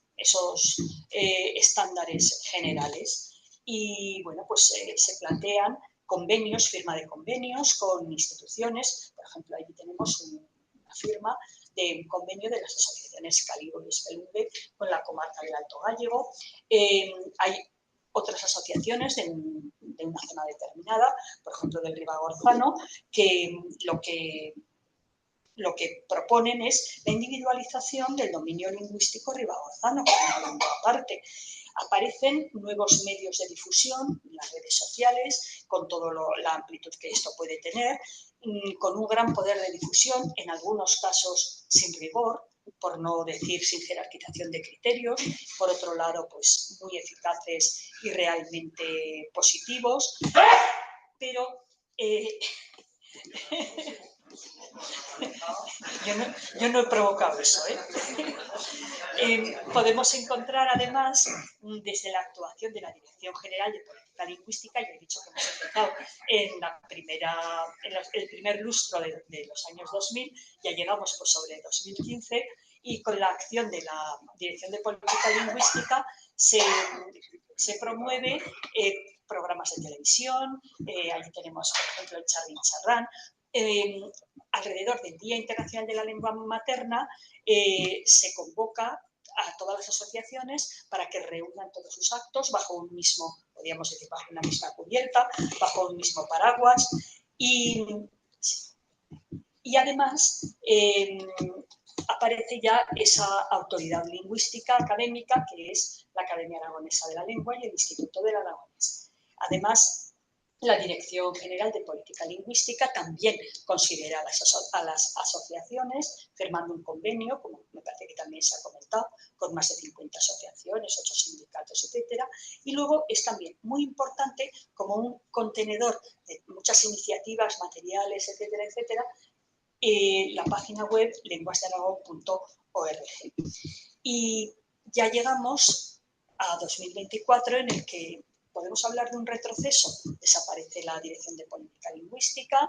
S5: estándares generales. Y bueno, pues se plantean convenios, firma de convenios con instituciones. Por ejemplo, allí tenemos una firma de un convenio de las asociaciones Calibo y Espelunde con la comarca del Alto Gállego. Hay otras asociaciones de una zona determinada, por ejemplo del Ribagorzano, que lo que proponen es la individualización del dominio lingüístico ribagorzano como una lengua aparte. Aparecen nuevos medios de difusión, las redes sociales, con toda la amplitud que esto puede tener, con un gran poder de difusión, en algunos casos sin rigor, por no decir sin jerarquización de criterios, por otro lado, pues muy eficaces y realmente positivos, pero yo no he provocado eso, podemos encontrar además, desde la actuación de la Dirección General de Política Lingüística, ya he dicho que hemos empezado en el primer lustro de los años 2000, ya llegamos pues sobre 2015, y con la acción de la Dirección de Política Lingüística se promueve programas de televisión, allí tenemos, por ejemplo, el Charrin Charrán. Alrededor del Día Internacional de la Lengua Materna se convoca a todas las asociaciones para que reúnan todos sus actos bajo un mismo, podríamos decir, bajo una misma cubierta, bajo un mismo paraguas y además aparece ya esa autoridad lingüística académica que es la Academia Aragonesa de la Lengua y el Instituto del Aragonés. Además, la Dirección General de Política Lingüística también considera a las asociaciones, firmando un convenio, como me parece que también se ha comentado, con más de 50 asociaciones, 8 sindicatos, etcétera. Y luego es también muy importante como un contenedor de muchas iniciativas, materiales, etcétera, etcétera, la página web lenguasdearagón.org. Y ya llegamos a 2024 en el que podemos hablar de un retroceso. Desaparece la Dirección de Política Lingüística,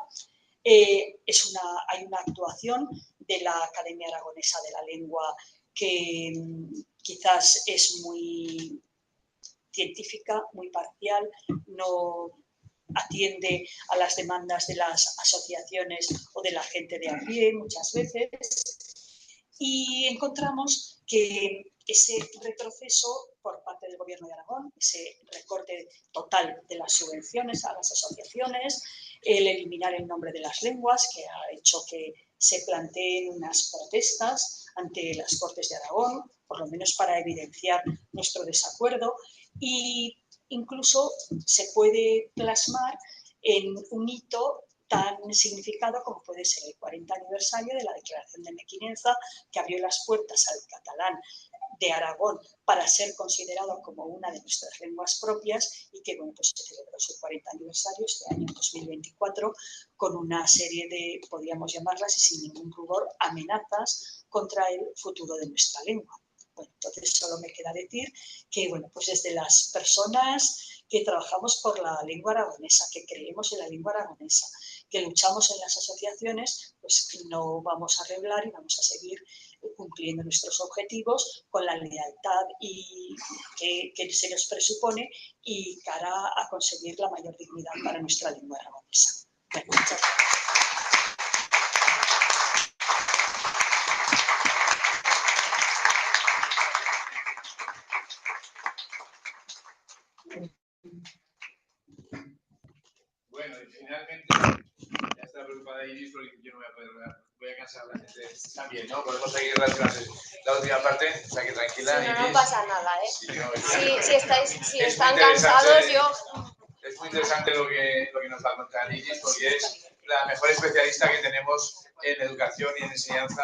S5: hay una actuación de la Academia Aragonesa de la Lengua que quizás es muy científica, muy parcial, no atiende a las demandas de las asociaciones o de la gente de a pie muchas veces, y encontramos que ese retroceso por parte del Gobierno de Aragón, ese recorte total de las subvenciones a las asociaciones, el eliminar el nombre de las lenguas, que ha hecho que se planteen unas protestas ante las Cortes de Aragón, por lo menos para evidenciar nuestro desacuerdo, y incluso se puede plasmar en un hito tan significado como puede ser el 40 aniversario de la Declaración de Mequinenza, que abrió las puertas al catalán de Aragón para ser considerado como una de nuestras lenguas propias y que bueno, pues se celebró su 40 aniversario este año 2024 con una serie de, podríamos llamarlas y sin ningún rubor, amenazas contra el futuro de nuestra lengua. Bueno, entonces solo me queda decir que bueno, pues desde las personas que trabajamos por la lengua aragonesa, que creemos en la lengua aragonesa, que luchamos en las asociaciones, pues no vamos a reblar y vamos a seguir cumpliendo nuestros objetivos con la lealtad que se nos presupone y cara a conseguir la mayor dignidad para nuestra lengua aragonesa. Bueno, muchas gracias.
S2: Bueno, y finalmente, ya está preocupada Iris porque yo no voy a poder hablar. Voy a cansar a la gente también, ¿no? Podemos seguir la última parte, o sea que tranquila.
S4: Sí, no,
S2: Iris.
S4: no pasa nada, ¿eh?
S2: Sí, no,
S4: si están
S2: muy
S4: cansados,
S2: interesante.
S4: yo...
S2: Es muy interesante lo que nos va a contar Iris, porque es la mejor especialista que tenemos en educación y en enseñanza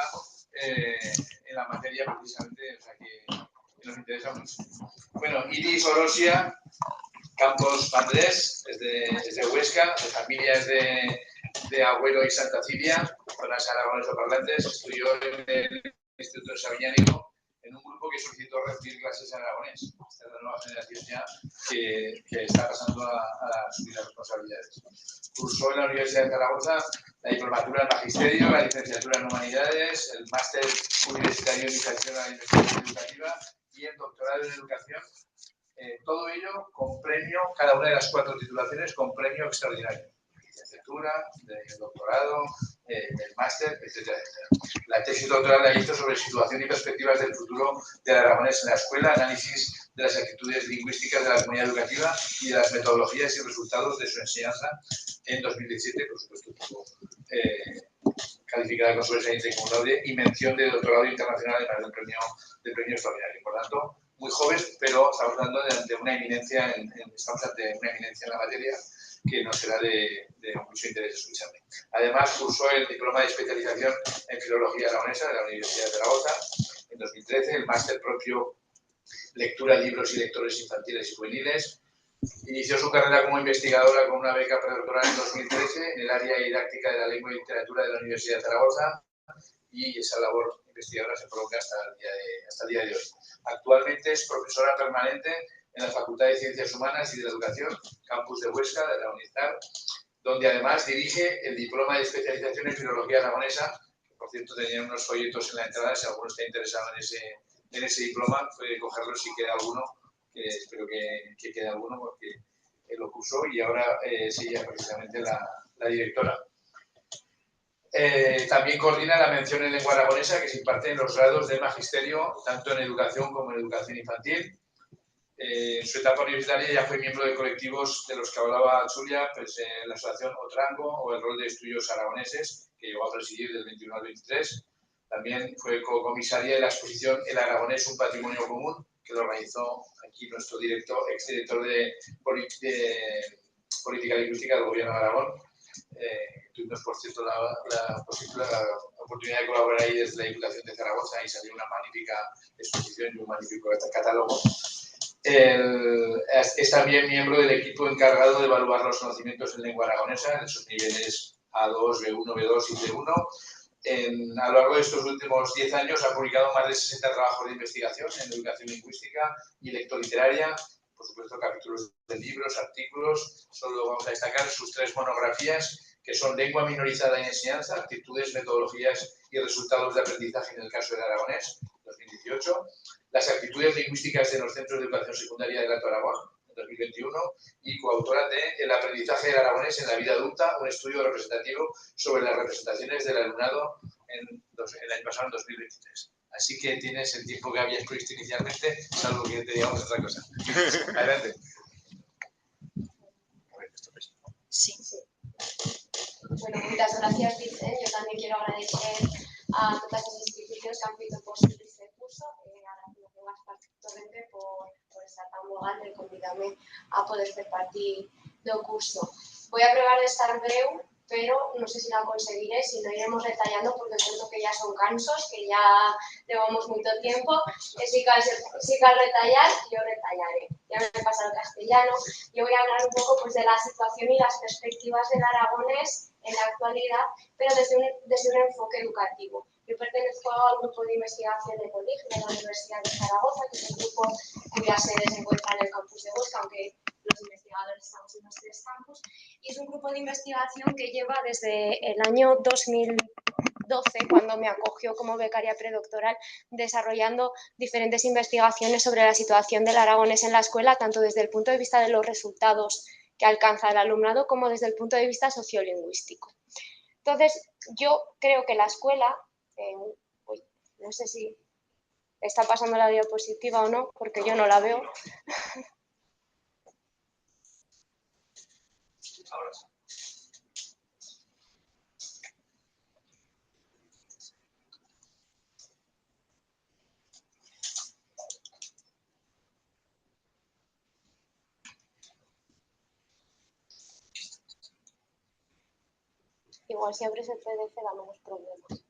S2: en la materia precisamente, o sea que nos interesa mucho. Bueno, Iris Orosia Campos Andrés, es de Huesca, de familias de Agüero y Santa Cilia, zonas aragoneso-parlantes, estudió en el Instituto de Sabiñánigo en un grupo que solicitó recibir clases en aragonés. Esta es la nueva generación ya que está pasando a asumir las responsabilidades. Cursó en la Universidad de Zaragoza la diplomatura en Magisterio, la licenciatura en Humanidades, el máster universitario en Iniciación a la Investigación Educativa y el doctorado en Educación. Todo ello con premio, cada una de las 4 titulaciones con premio extraordinario. Licenciatura, de doctorado, del máster, etcétera, etcétera. La tesis doctoral la hizo sobre situación y perspectivas del futuro del aragonés en la escuela, análisis de las actitudes lingüísticas de la comunidad educativa y de las metodologías y resultados de su enseñanza en 2017, por supuesto, tuvo calificada con sobresaliente como laude y mención de doctorado internacional además del premio extraordinario. Por tanto, muy joven, pero estamos hablando de una eminencia, estamos ante una eminencia en la materia que nos será de mucho interés escucharle. Además, cursó el diploma de especialización en filología aragonesa de la Universidad de Zaragoza en 2013, el máster propio lectura, libros y lectores infantiles y juveniles. Inició su carrera como investigadora con una beca predoctoral en 2013 en el área didáctica de la lengua y literatura de la Universidad de Zaragoza y esa labor investigadora se prolonga hasta el día de hoy. Actualmente es profesora permanente en la Facultad de Ciencias Humanas y de la Educación, campus de Huesca, de la UNIZAR, donde además dirige el diploma de especialización en filología aragonesa, que por cierto tenían unos folletos en la entrada, si alguno está interesado en ese diploma, puede cogerlo si queda alguno, que espero que quede alguno porque lo cursó y ahora es ella precisamente la directora. También coordina la mención en lengua aragonesa que se imparte en los grados de magisterio, tanto en educación como en educación infantil. En su etapa universitaria ya fue miembro de colectivos de los que hablaba Julia, pues, en la asociación Otrango o el rol de estudios aragoneses, que llegó a presidir del 21 al 23. También fue comisaria de la exposición El Aragonés, un patrimonio común, que lo organizó aquí nuestro exdirector de Política Lingüística del Gobierno de Aragón. Tuvimos, por cierto, la oportunidad de colaborar ahí desde la Diputación de Zaragoza y salió una magnífica exposición y un magnífico catálogo. Es también miembro del equipo encargado de evaluar los conocimientos en lengua aragonesa en esos niveles A2, B1, B2 y C1. A lo largo de estos últimos 10 años ha publicado más de 60 trabajos de investigación en educación lingüística y lectoliteraria, por supuesto capítulos de libros, artículos. Solo vamos a destacar sus 3 monografías, que son Lengua minorizada en enseñanza, actitudes, metodologías y resultados de aprendizaje en el caso del aragonés, 2018. Las actitudes lingüísticas en los centros de educación secundaria del Alto Aragón, en 2021, y coautora de El aprendizaje del aragonés en la vida adulta, un estudio representativo sobre las representaciones del alumnado el año pasado, en 2023. Así que tienes el tiempo que habías previsto inicialmente, salvo que te digamos otra cosa. Adelante.
S5: Sí.
S4: Bueno, muchas gracias, Vicen. Yo también quiero agradecer a todas las instituciones que han pedido posible este curso, a la Fundación Gaspar Torrente por estar tan boa de convidarme a poder fer parte do curso. Voy a probar de estar breu, pero no sé si lo conseguiré, si no iremos detallando porque siento que ya son cansos, que ya llevamos mucho tiempo. Si cal retallar, yo retallaré. Ya me he pasado el castellano. Yo voy a hablar un poco pues, de la situación y las perspectivas del aragonés en la actualidad, pero desde un enfoque educativo. Yo pertenezco al grupo de investigación de COLIG de la Universidad de Zaragoza, que es un grupo cuya sede se encuentra en el campus de Huesca, aunque los investigadores estamos en los 3 campus, y es un grupo de investigación que lleva desde el año 2012, cuando me acogió como becaria predoctoral, desarrollando diferentes investigaciones sobre la situación del aragonés en la escuela, tanto desde el punto de vista de los resultados que alcanza el alumnado como desde el punto de vista sociolingüístico. Entonces, yo creo que la escuela, no sé si está pasando la diapositiva o no, porque yo no la veo.
S2: Ahora sí.
S4: igual si abres el PDF da menos problemas.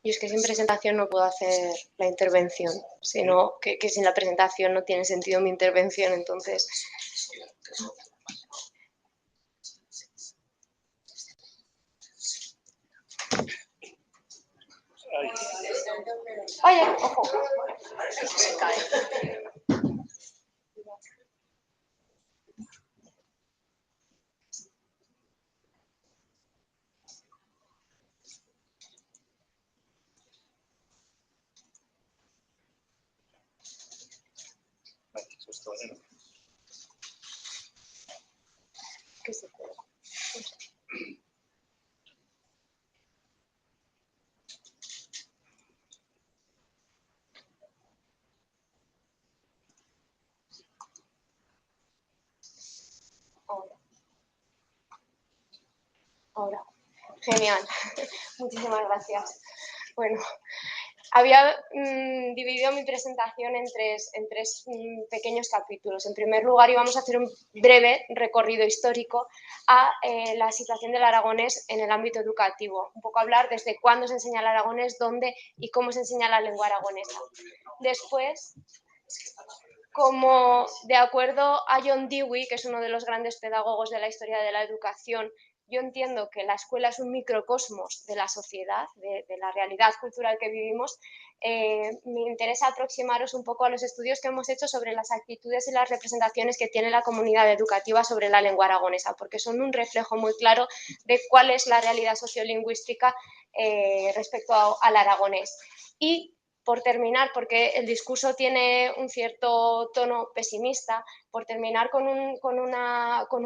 S4: Yo es que sin presentación no puedo hacer la intervención, sino que sin la presentación no tiene sentido mi intervención, entonces... Oye, ojo.
S5: Se cae.
S4: Que se puede. Ahora. Genial. Muchísimas gracias. Bueno, había dividido mi presentación en tres pequeños capítulos. En primer lugar, íbamos a hacer un breve recorrido histórico a la situación del aragonés en el ámbito educativo. Un poco hablar desde cuándo se enseña el aragonés, dónde y cómo se enseña la lengua aragonesa. Después, como de acuerdo a John Dewey, que es uno de los grandes pedagogos de la historia de la educación, yo entiendo que la escuela es un microcosmos de la sociedad, de la realidad cultural que vivimos. Me interesa aproximaros un poco a los estudios que hemos hecho sobre las actitudes y las representaciones que tiene la comunidad educativa sobre la lengua aragonesa, porque son un reflejo muy claro de cuál es la realidad sociolingüística respecto al aragonés. Y por terminar, porque el discurso tiene un cierto tono pesimista, por terminar con un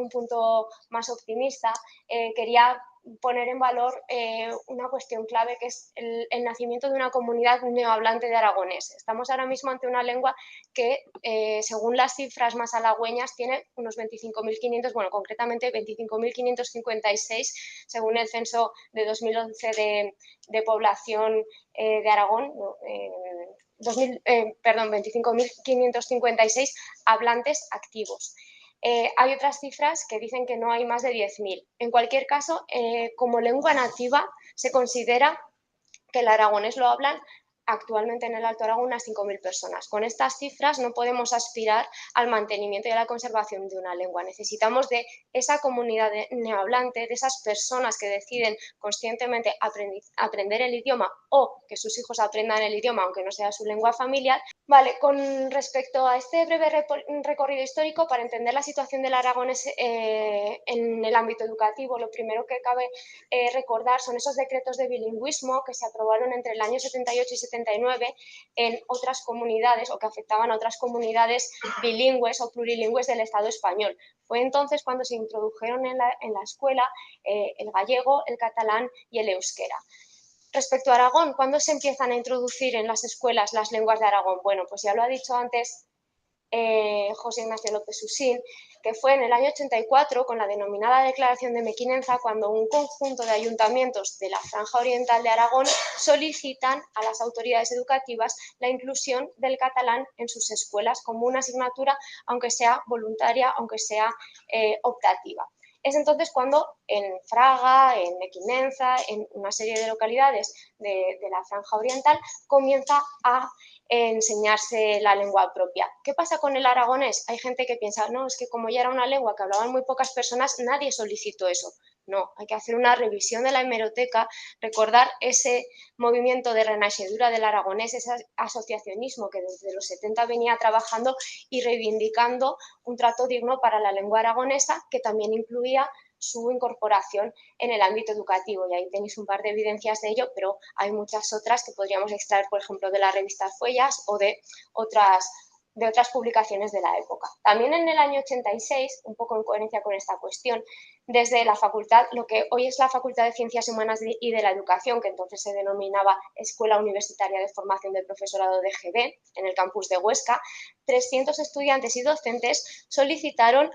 S4: punto más optimista, quería poner en valor una cuestión clave, que es el nacimiento de una comunidad neohablante de aragonés. Estamos ahora mismo ante una lengua que, según las cifras más halagüeñas, tiene unos 25.500, bueno, concretamente 25.556, según el censo de 2011 de población de Aragón, 25.556 hablantes activos. Hay otras cifras que dicen que no hay más de 10.000. En cualquier caso, como lengua nativa, se considera que el aragonés lo hablan actualmente en el Alto Aragón unas 5.000 personas. Con estas cifras no podemos aspirar al mantenimiento y a la conservación de una lengua. Necesitamos de esa comunidad neohablante, de esas personas que deciden conscientemente aprender el idioma o que sus hijos aprendan el idioma aunque no sea su lengua familiar. Vale, con respecto a este breve recorrido histórico, para entender la situación del aragonés en el ámbito educativo, lo primero que cabe recordar son esos decretos de bilingüismo que se aprobaron entre el año 78 y 79 en otras comunidades, o que afectaban a otras comunidades bilingües o plurilingües del Estado español. Fue entonces cuando se introdujeron en la escuela el gallego, el catalán y el euskera. Respecto a Aragón, ¿cuándo se empiezan a introducir en las escuelas las lenguas de Aragón? Bueno, pues ya lo ha dicho antes José Ignacio López Usín, que fue en el año 84, con la denominada Declaración de Mequinenza, cuando un conjunto de ayuntamientos de la Franja Oriental de Aragón solicitan a las autoridades educativas la inclusión del catalán en sus escuelas como una asignatura, aunque sea voluntaria, aunque sea optativa. Es entonces cuando en Fraga, en Mequinenza, en una serie de localidades de la Franja Oriental, comienza a enseñarse la lengua propia. ¿Qué pasa con el aragonés? Hay gente que piensa, no, es que como ya era una lengua que hablaban muy pocas personas, nadie solicitó eso. No, hay que hacer una revisión de la hemeroteca, recordar ese movimiento de renaixedura del aragonés, ese asociacionismo que desde los 70 venía trabajando y reivindicando un trato digno para la lengua aragonesa, que también incluía su incorporación en el ámbito educativo. Y ahí tenéis un par de evidencias de ello, pero hay muchas otras que podríamos extraer, por ejemplo, de la revista Fuellas o de otras publicaciones de la época. También en el año 86, un poco en coherencia con esta cuestión, desde la facultad, lo que hoy es la Facultad de Ciencias Humanas y de la Educación, que entonces se denominaba Escuela Universitaria de Formación del Profesorado de GB, en el campus de Huesca, 300 estudiantes y docentes solicitaron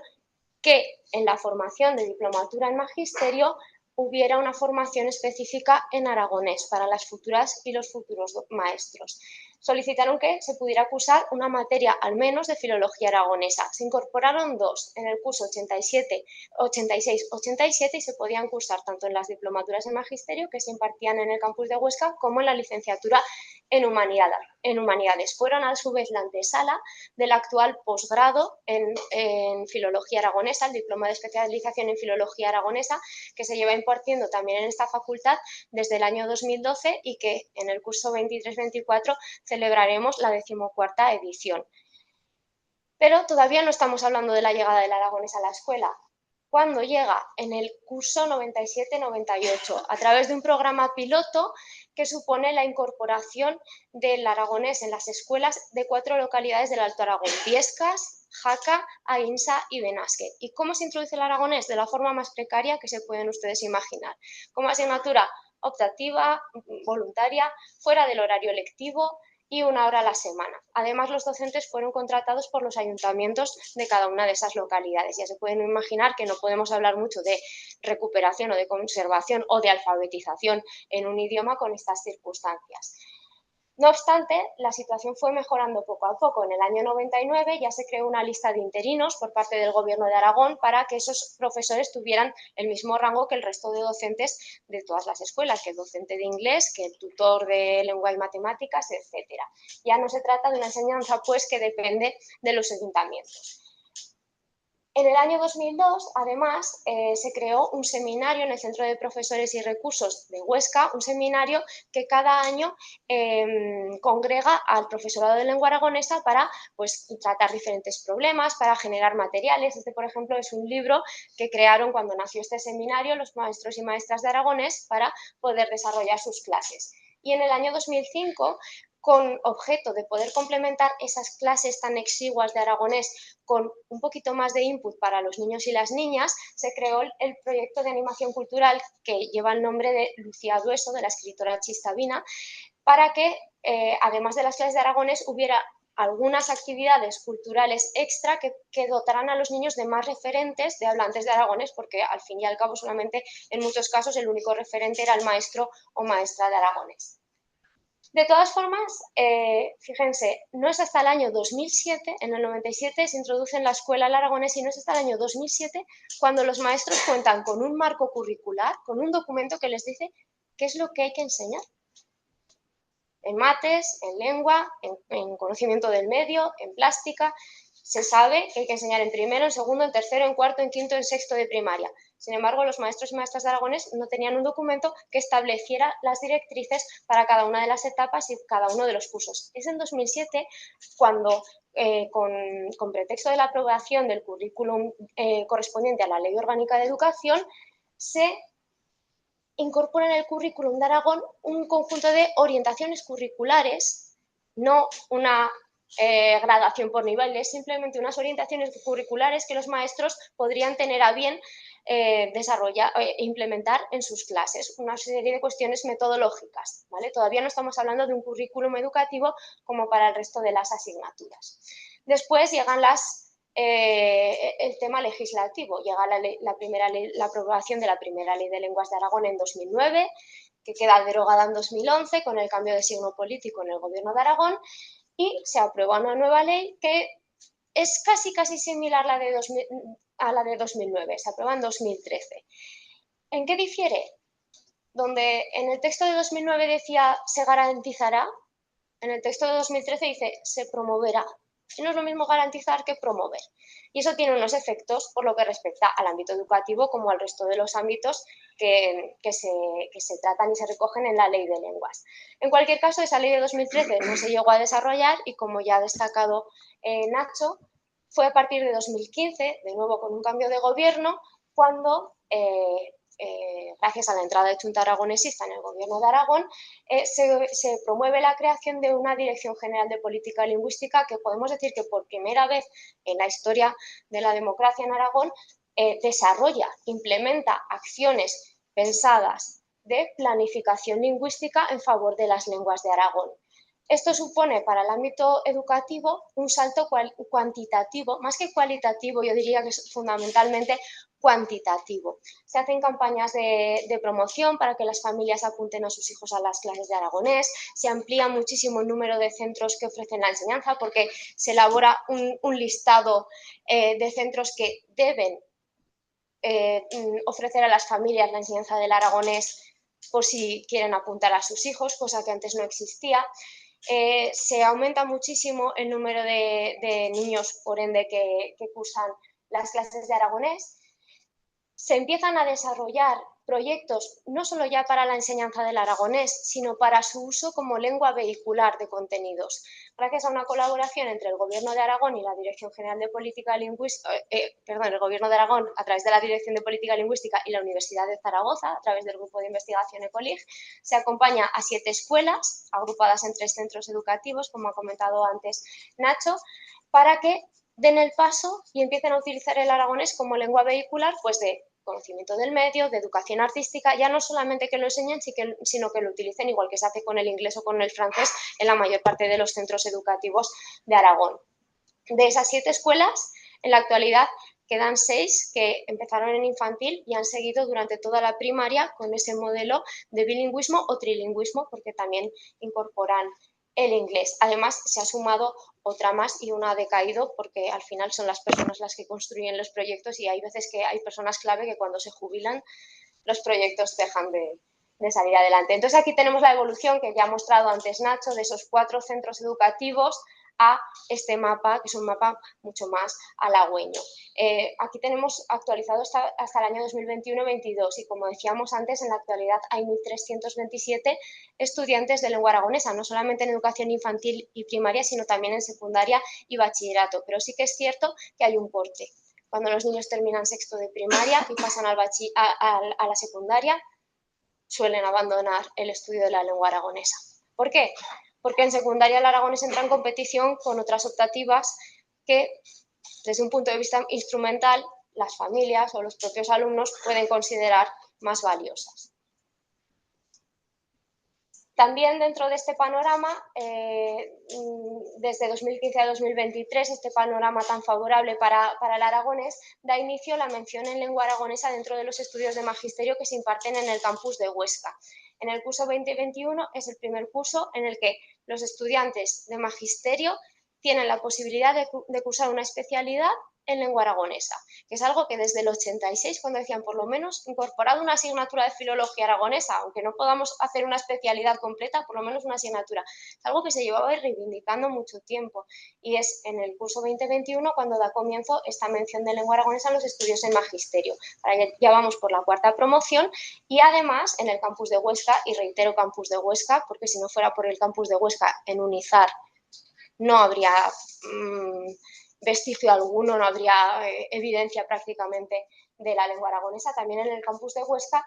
S4: que en la formación de diplomatura en magisterio hubiera una formación específica en aragonés para las futuras y los futuros maestros. Solicitaron que se pudiera cursar una materia al menos de filología aragonesa. Se incorporaron 2 en el curso 86-87 y se podían cursar tanto en las diplomaturas en magisterio que se impartían en el campus de Huesca como en la licenciatura en humanidades. Fueron a su vez la antesala del actual posgrado en filología aragonesa, el diploma de especialización en filología aragonesa, que se lleva impartiendo también en esta facultad desde el año 2012 y que en el curso 23-24 celebraremos la 14ª edición. Pero todavía no estamos hablando de la llegada del aragonés a la escuela. ¿Cuándo llega? En el curso 97-98, a través de un programa piloto que supone la incorporación del aragonés en las escuelas de 4 localidades del Alto Aragón: Biescas, Jaca, Aínsa y Benasque. ¿Y cómo se introduce el aragonés? De la forma más precaria que se pueden ustedes imaginar, como asignatura optativa, voluntaria, fuera del horario lectivo y 1 hora a la semana. Además, los docentes fueron contratados por los ayuntamientos de cada una de esas localidades. Ya se pueden imaginar que no podemos hablar mucho de recuperación o de conservación o de alfabetización en un idioma con estas circunstancias. No obstante, la situación fue mejorando poco a poco. En el año 99 ya se creó una lista de interinos por parte del Gobierno de Aragón para que esos profesores tuvieran el mismo rango que el resto de docentes de todas las escuelas, que el docente de inglés, que el tutor de lengua y matemáticas, etc. Ya no se trata de una enseñanza pues que depende de los ayuntamientos. En el año 2002, además, se creó un seminario en el Centro de Profesores y Recursos de Huesca, un seminario que cada año congrega al profesorado de lengua aragonesa para pues, tratar diferentes problemas, para generar materiales. Este, por ejemplo, es un libro que crearon cuando nació este seminario los maestros y maestras de aragonés para poder desarrollar sus clases. Y en el año 2005, con objeto de poder complementar esas clases tan exiguas de aragonés con un poquito más de input para los niños y las niñas, se creó el proyecto de animación cultural que lleva el nombre de Lucía Dueso, de la escritora chistavina, para que, además de las clases de aragonés, hubiera algunas actividades culturales extra que dotaran a los niños de más referentes de hablantes de aragonés, porque al fin y al cabo solamente en muchos casos el único referente era el maestro o maestra de aragonés. De todas formas, fíjense, no es hasta el año 2007, en el 97 se introduce en la escuela el aragonés y no es hasta el año 2007 cuando los maestros cuentan con un marco curricular, con un documento que les dice qué es lo que hay que enseñar. En mates, en lengua, en conocimiento del medio, en plástica. Se sabe que hay que enseñar en primero, en segundo, en tercero, en cuarto, en quinto, en sexto de primaria. Sin embargo, los maestros y maestras de aragonés no tenían un documento que estableciera las directrices para cada una de las etapas y cada uno de los cursos. Es en 2007 cuando, con pretexto de la aprobación del currículum correspondiente a la Ley Orgánica de Educación, se incorpora en el currículum de Aragón un conjunto de orientaciones curriculares, no una graduación por niveles, simplemente unas orientaciones curriculares que los maestros podrían tener a bien desarrollar e implementar en sus clases, una serie de cuestiones metodológicas, ¿vale? Todavía no estamos hablando de un currículum educativo como para el resto de las asignaturas. Después llegan el tema legislativo. Llega la aprobación de la primera ley de lenguas de Aragón en 2009, que queda derogada en 2011 con el cambio de signo político en el Gobierno de Aragón, y se aprueba una nueva ley que es casi similar a la de 2009, se aprueba en 2013. ¿En qué difiere? Donde en el texto de 2009 decía se garantizará, en el texto de 2013 dice se promoverá. Y no es lo mismo garantizar que promover. Y eso tiene unos efectos por lo que respecta al ámbito educativo como al resto de los ámbitos que se tratan y se recogen en la Ley de Lenguas. En cualquier caso, esa ley de 2013 no se llegó a desarrollar y, como ya ha destacado Nacho, fue a partir de 2015, de nuevo con un cambio de gobierno, cuando, gracias a la entrada de Junta Aragonesista en el Gobierno de Aragón, se promueve la creación de una Dirección General de Política Lingüística que podemos decir que por primera vez en la historia de la democracia en Aragón desarrolla, implementa acciones pensadas de planificación lingüística en favor de las lenguas de Aragón. Esto supone para el ámbito educativo un salto cuantitativo, más que cualitativo, yo diría que es fundamentalmente cuantitativo. Se hacen campañas de promoción para que las familias apunten a sus hijos a las clases de aragonés, se amplía muchísimo el número de centros que ofrecen la enseñanza porque se elabora un listado de centros que deben ofrecer a las familias la enseñanza del aragonés por si quieren apuntar a sus hijos, cosa que antes no existía. Se aumenta muchísimo el número de niños, por ende, que cursan las clases de aragonés. Se empiezan a desarrollar proyectos no solo ya para la enseñanza del aragonés, sino para su uso como lengua vehicular de contenidos. Gracias a una colaboración entre el Gobierno de Aragón y la Dirección General de Política Lingüística, el Gobierno de Aragón a través de la Dirección de Política Lingüística y la Universidad de Zaragoza a través del Grupo de Investigación ECOLIG, se acompaña a 7 escuelas agrupadas en 3 centros educativos, como ha comentado antes Nacho, para que den el paso y empiecen a utilizar el aragonés como lengua vehicular, pues de conocimiento del medio, de educación artística, ya no solamente que lo enseñen, sino que lo utilicen igual que se hace con el inglés o con el francés en la mayor parte de los centros educativos de Aragón. De esas 7 escuelas, en la actualidad quedan 6 que empezaron en infantil y han seguido durante toda la primaria con ese modelo de bilingüismo o trilingüismo, porque también incorporan el inglés. Además, se ha sumado otra más y una ha decaído porque al final son las personas las que construyen los proyectos y hay veces que hay personas clave que cuando se jubilan los proyectos dejan de salir adelante. Entonces aquí tenemos la evolución que ya ha mostrado antes Nacho de esos 4 centros educativos a este mapa, que es un mapa mucho más halagüeño. Aquí tenemos actualizado hasta el año 2021-22 y como decíamos antes, en la actualidad hay 1.327 estudiantes de lengua aragonesa, no solamente en educación infantil y primaria, sino también en secundaria y bachillerato, pero sí que es cierto que hay un corte. Cuando los niños terminan sexto de primaria y pasan a la secundaria, suelen abandonar el estudio de la lengua aragonesa. ¿Por qué? Porque en secundaria el aragonés entra en competición con otras optativas que, desde un punto de vista instrumental, las familias o los propios alumnos pueden considerar más valiosas. También dentro de este panorama, desde 2015 a 2023, este panorama tan favorable para el aragonés, da inicio a la mención en lengua aragonesa dentro de los estudios de magisterio que se imparten en el campus de Huesca. En el curso 2021 es el primer curso en el que los estudiantes de magisterio tienen la posibilidad de cursar una especialidad en lengua aragonesa, que es algo que desde el 86, cuando decían por lo menos incorporado una asignatura de filología aragonesa, aunque no podamos hacer una especialidad completa, por lo menos una asignatura, es algo que se llevaba reivindicando mucho tiempo y es en el curso 2021 cuando da comienzo esta mención de lengua aragonesa en los estudios en magisterio. Ahora ya vamos por la 4ª promoción y además en el campus de Huesca, y reitero campus de Huesca, porque si no fuera por el campus de Huesca en Unizar no habría vestigio alguno, no habría evidencia prácticamente de la lengua aragonesa. También en el campus de Huesca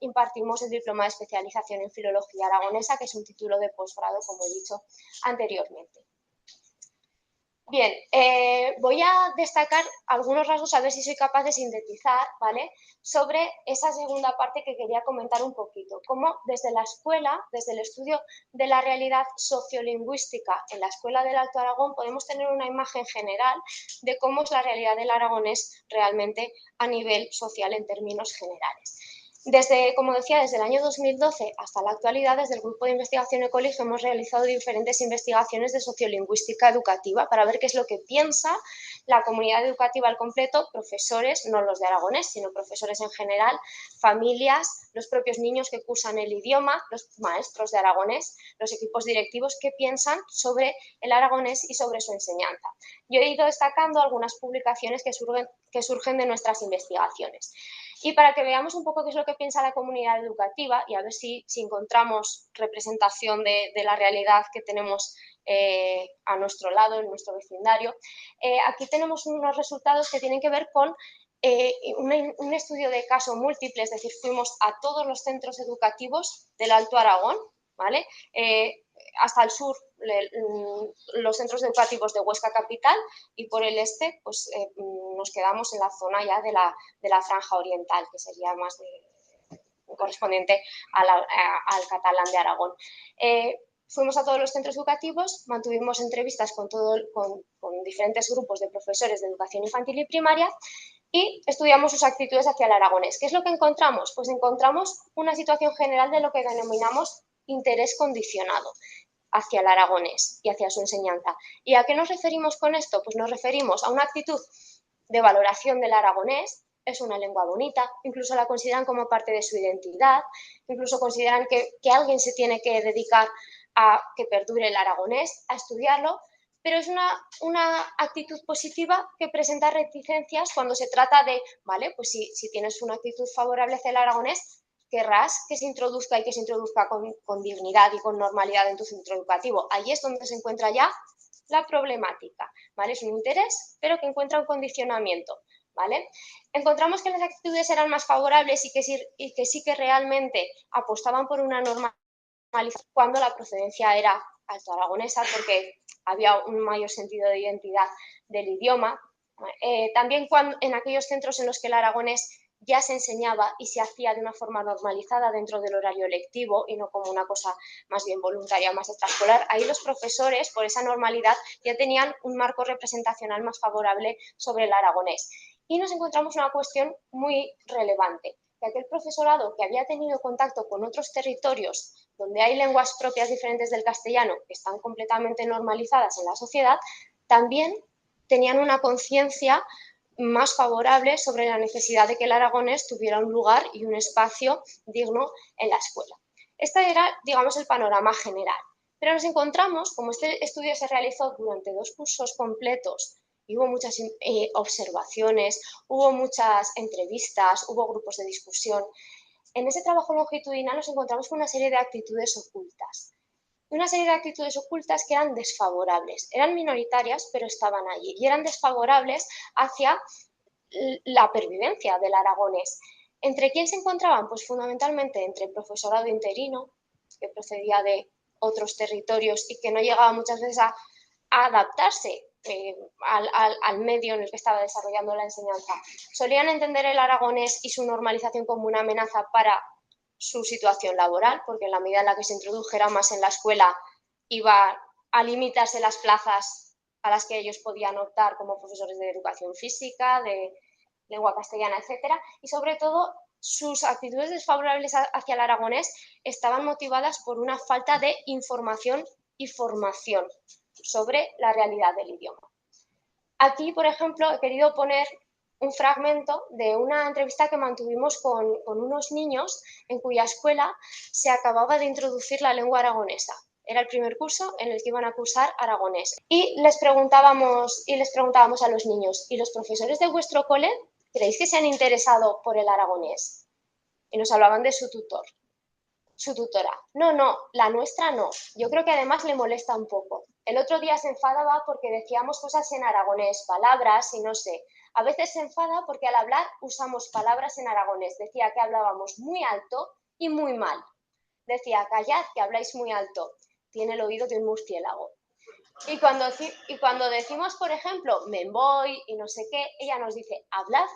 S4: impartimos el diploma de especialización en filología aragonesa, que es un título de posgrado, como he dicho anteriormente. Bien, voy a destacar algunos rasgos, a ver si soy capaz de sintetizar, ¿vale?, sobre esa segunda parte que quería comentar un poquito. Cómo desde la escuela, desde el estudio de la realidad sociolingüística en la Escuela del Alto Aragón, podemos tener una imagen general de cómo es la realidad del aragonés realmente a nivel social en términos generales. Como decía, desde el año 2012 hasta la actualidad, desde el Grupo de Investigación ECOLIG hemos realizado diferentes investigaciones de sociolingüística educativa para ver qué es lo que piensa la comunidad educativa al completo, profesores, no los de aragonés, sino profesores en general, familias, los propios niños que cursan el idioma, los maestros de aragonés, los equipos directivos, qué piensan sobre el aragonés y sobre su enseñanza. Yo he ido destacando algunas publicaciones que surgen de nuestras investigaciones. Y para que veamos un poco qué es lo que piensa la comunidad educativa y a ver si encontramos representación de la realidad que tenemos a nuestro lado, en nuestro vecindario, aquí tenemos unos resultados que tienen que ver con un estudio de caso múltiple, es decir, fuimos a todos los centros educativos del Alto Aragón, ¿vale? Hasta el sur, los centros educativos de Huesca Capital, y por el este pues, nos quedamos en la zona ya de la franja oriental, que sería más correspondiente al catalán de Aragón. Fuimos a todos los centros educativos, mantuvimos entrevistas con diferentes grupos de profesores de educación infantil y primaria y estudiamos sus actitudes hacia el aragonés. ¿Qué es lo que encontramos? Pues encontramos una situación general de lo que denominamos interés condicionado hacia el aragonés y hacia su enseñanza. ¿Y a qué nos referimos con esto? Pues nos referimos a una actitud de valoración del aragonés. Es una lengua bonita, incluso la consideran como parte de su identidad, incluso consideran que alguien se tiene que dedicar a que perdure el aragonés, a estudiarlo, pero es una actitud positiva que presenta reticencias cuando se trata de, vale, pues si tienes una actitud favorable hacia el aragonés, querrás que se introduzca y que se introduzca con dignidad y con normalidad en tu centro educativo. Ahí es donde se encuentra ya la problemática, ¿vale? Es un interés, pero que encuentra un condicionamiento, ¿vale? Encontramos que las actitudes eran más favorables y que sí que realmente apostaban por una normalización cuando la procedencia era alto aragonesa, porque había un mayor sentido de identidad del idioma. También en aquellos centros en los que el aragonés ya se enseñaba y se hacía de una forma normalizada dentro del horario lectivo y no como una cosa más bien voluntaria, más extraescolar, ahí los profesores, por esa normalidad, ya tenían un marco representacional más favorable sobre el aragonés. Y nos encontramos una cuestión muy relevante, que aquel profesorado que había tenido contacto con otros territorios donde hay lenguas propias diferentes del castellano que están completamente normalizadas en la sociedad, también tenían una conciencia más favorable sobre la necesidad de que el aragonés tuviera un lugar y un espacio digno en la escuela. Este era, digamos, el panorama general. Pero nos encontramos, como este estudio se realizó durante 2 cursos completos y hubo muchas observaciones, hubo muchas entrevistas, hubo grupos de discusión, en ese trabajo longitudinal nos encontramos con una serie de actitudes ocultas. Una serie de actitudes ocultas que eran desfavorables. Eran minoritarias, pero estaban allí. Y eran desfavorables hacia la pervivencia del aragonés. ¿Entre quién se encontraban? Pues fundamentalmente entre el profesorado interino, que procedía de otros territorios y que no llegaba muchas veces a adaptarse al medio en el que estaba desarrollando la enseñanza. Solían entender el aragonés y su normalización como una amenaza para su situación laboral, porque en la medida en la que se introdujera más en la escuela iba a limitarse las plazas a las que ellos podían optar como profesores de educación física, de lengua castellana, etcétera, y sobre todo sus actitudes desfavorables hacia el aragonés estaban motivadas por una falta de información y formación sobre la realidad del idioma. Aquí, por ejemplo, he querido poner un fragmento de una entrevista que mantuvimos con unos niños en cuya escuela se acababa de introducir la lengua aragonesa. Era el primer curso en el que iban a cursar aragonés. Y les preguntábamos a los niños, ¿y los profesores de vuestro cole creéis que se han interesado por el aragonés? Y nos hablaban de su tutor. Su tutora, no, la nuestra no. Yo creo que además le molesta un poco. El otro día se enfadaba porque decíamos cosas en aragonés, palabras y no sé. A veces se enfada porque al hablar usamos palabras en aragonés. Decía que hablábamos muy alto y muy mal. Decía, callad, que habláis muy alto. Tiene el oído de un murciélago. Y cuando decimos, por ejemplo, me voy y no sé qué, ella nos dice, hablad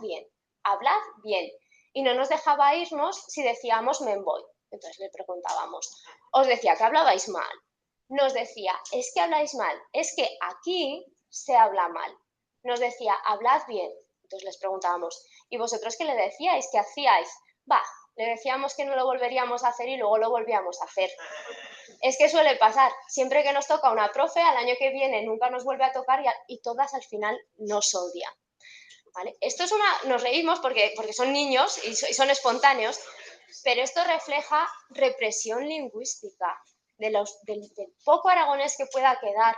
S4: bien. Y no nos dejaba irnos si decíamos me voy. Entonces le preguntábamos, os decía que hablabais mal. Nos decía, es que habláis mal, es que aquí se habla mal. Nos decía, hablad bien. Entonces les preguntábamos, ¿y vosotros qué le decíais? ¿Qué hacíais? Le decíamos que no lo volveríamos a hacer y luego lo volvíamos a hacer. Es que suele pasar, siempre que nos toca una profe, al año que viene nunca nos vuelve a tocar y todas al final nos odian. ¿Vale? Esto es nos reímos porque son niños y son espontáneos, pero esto refleja represión lingüística del poco aragonés que pueda quedar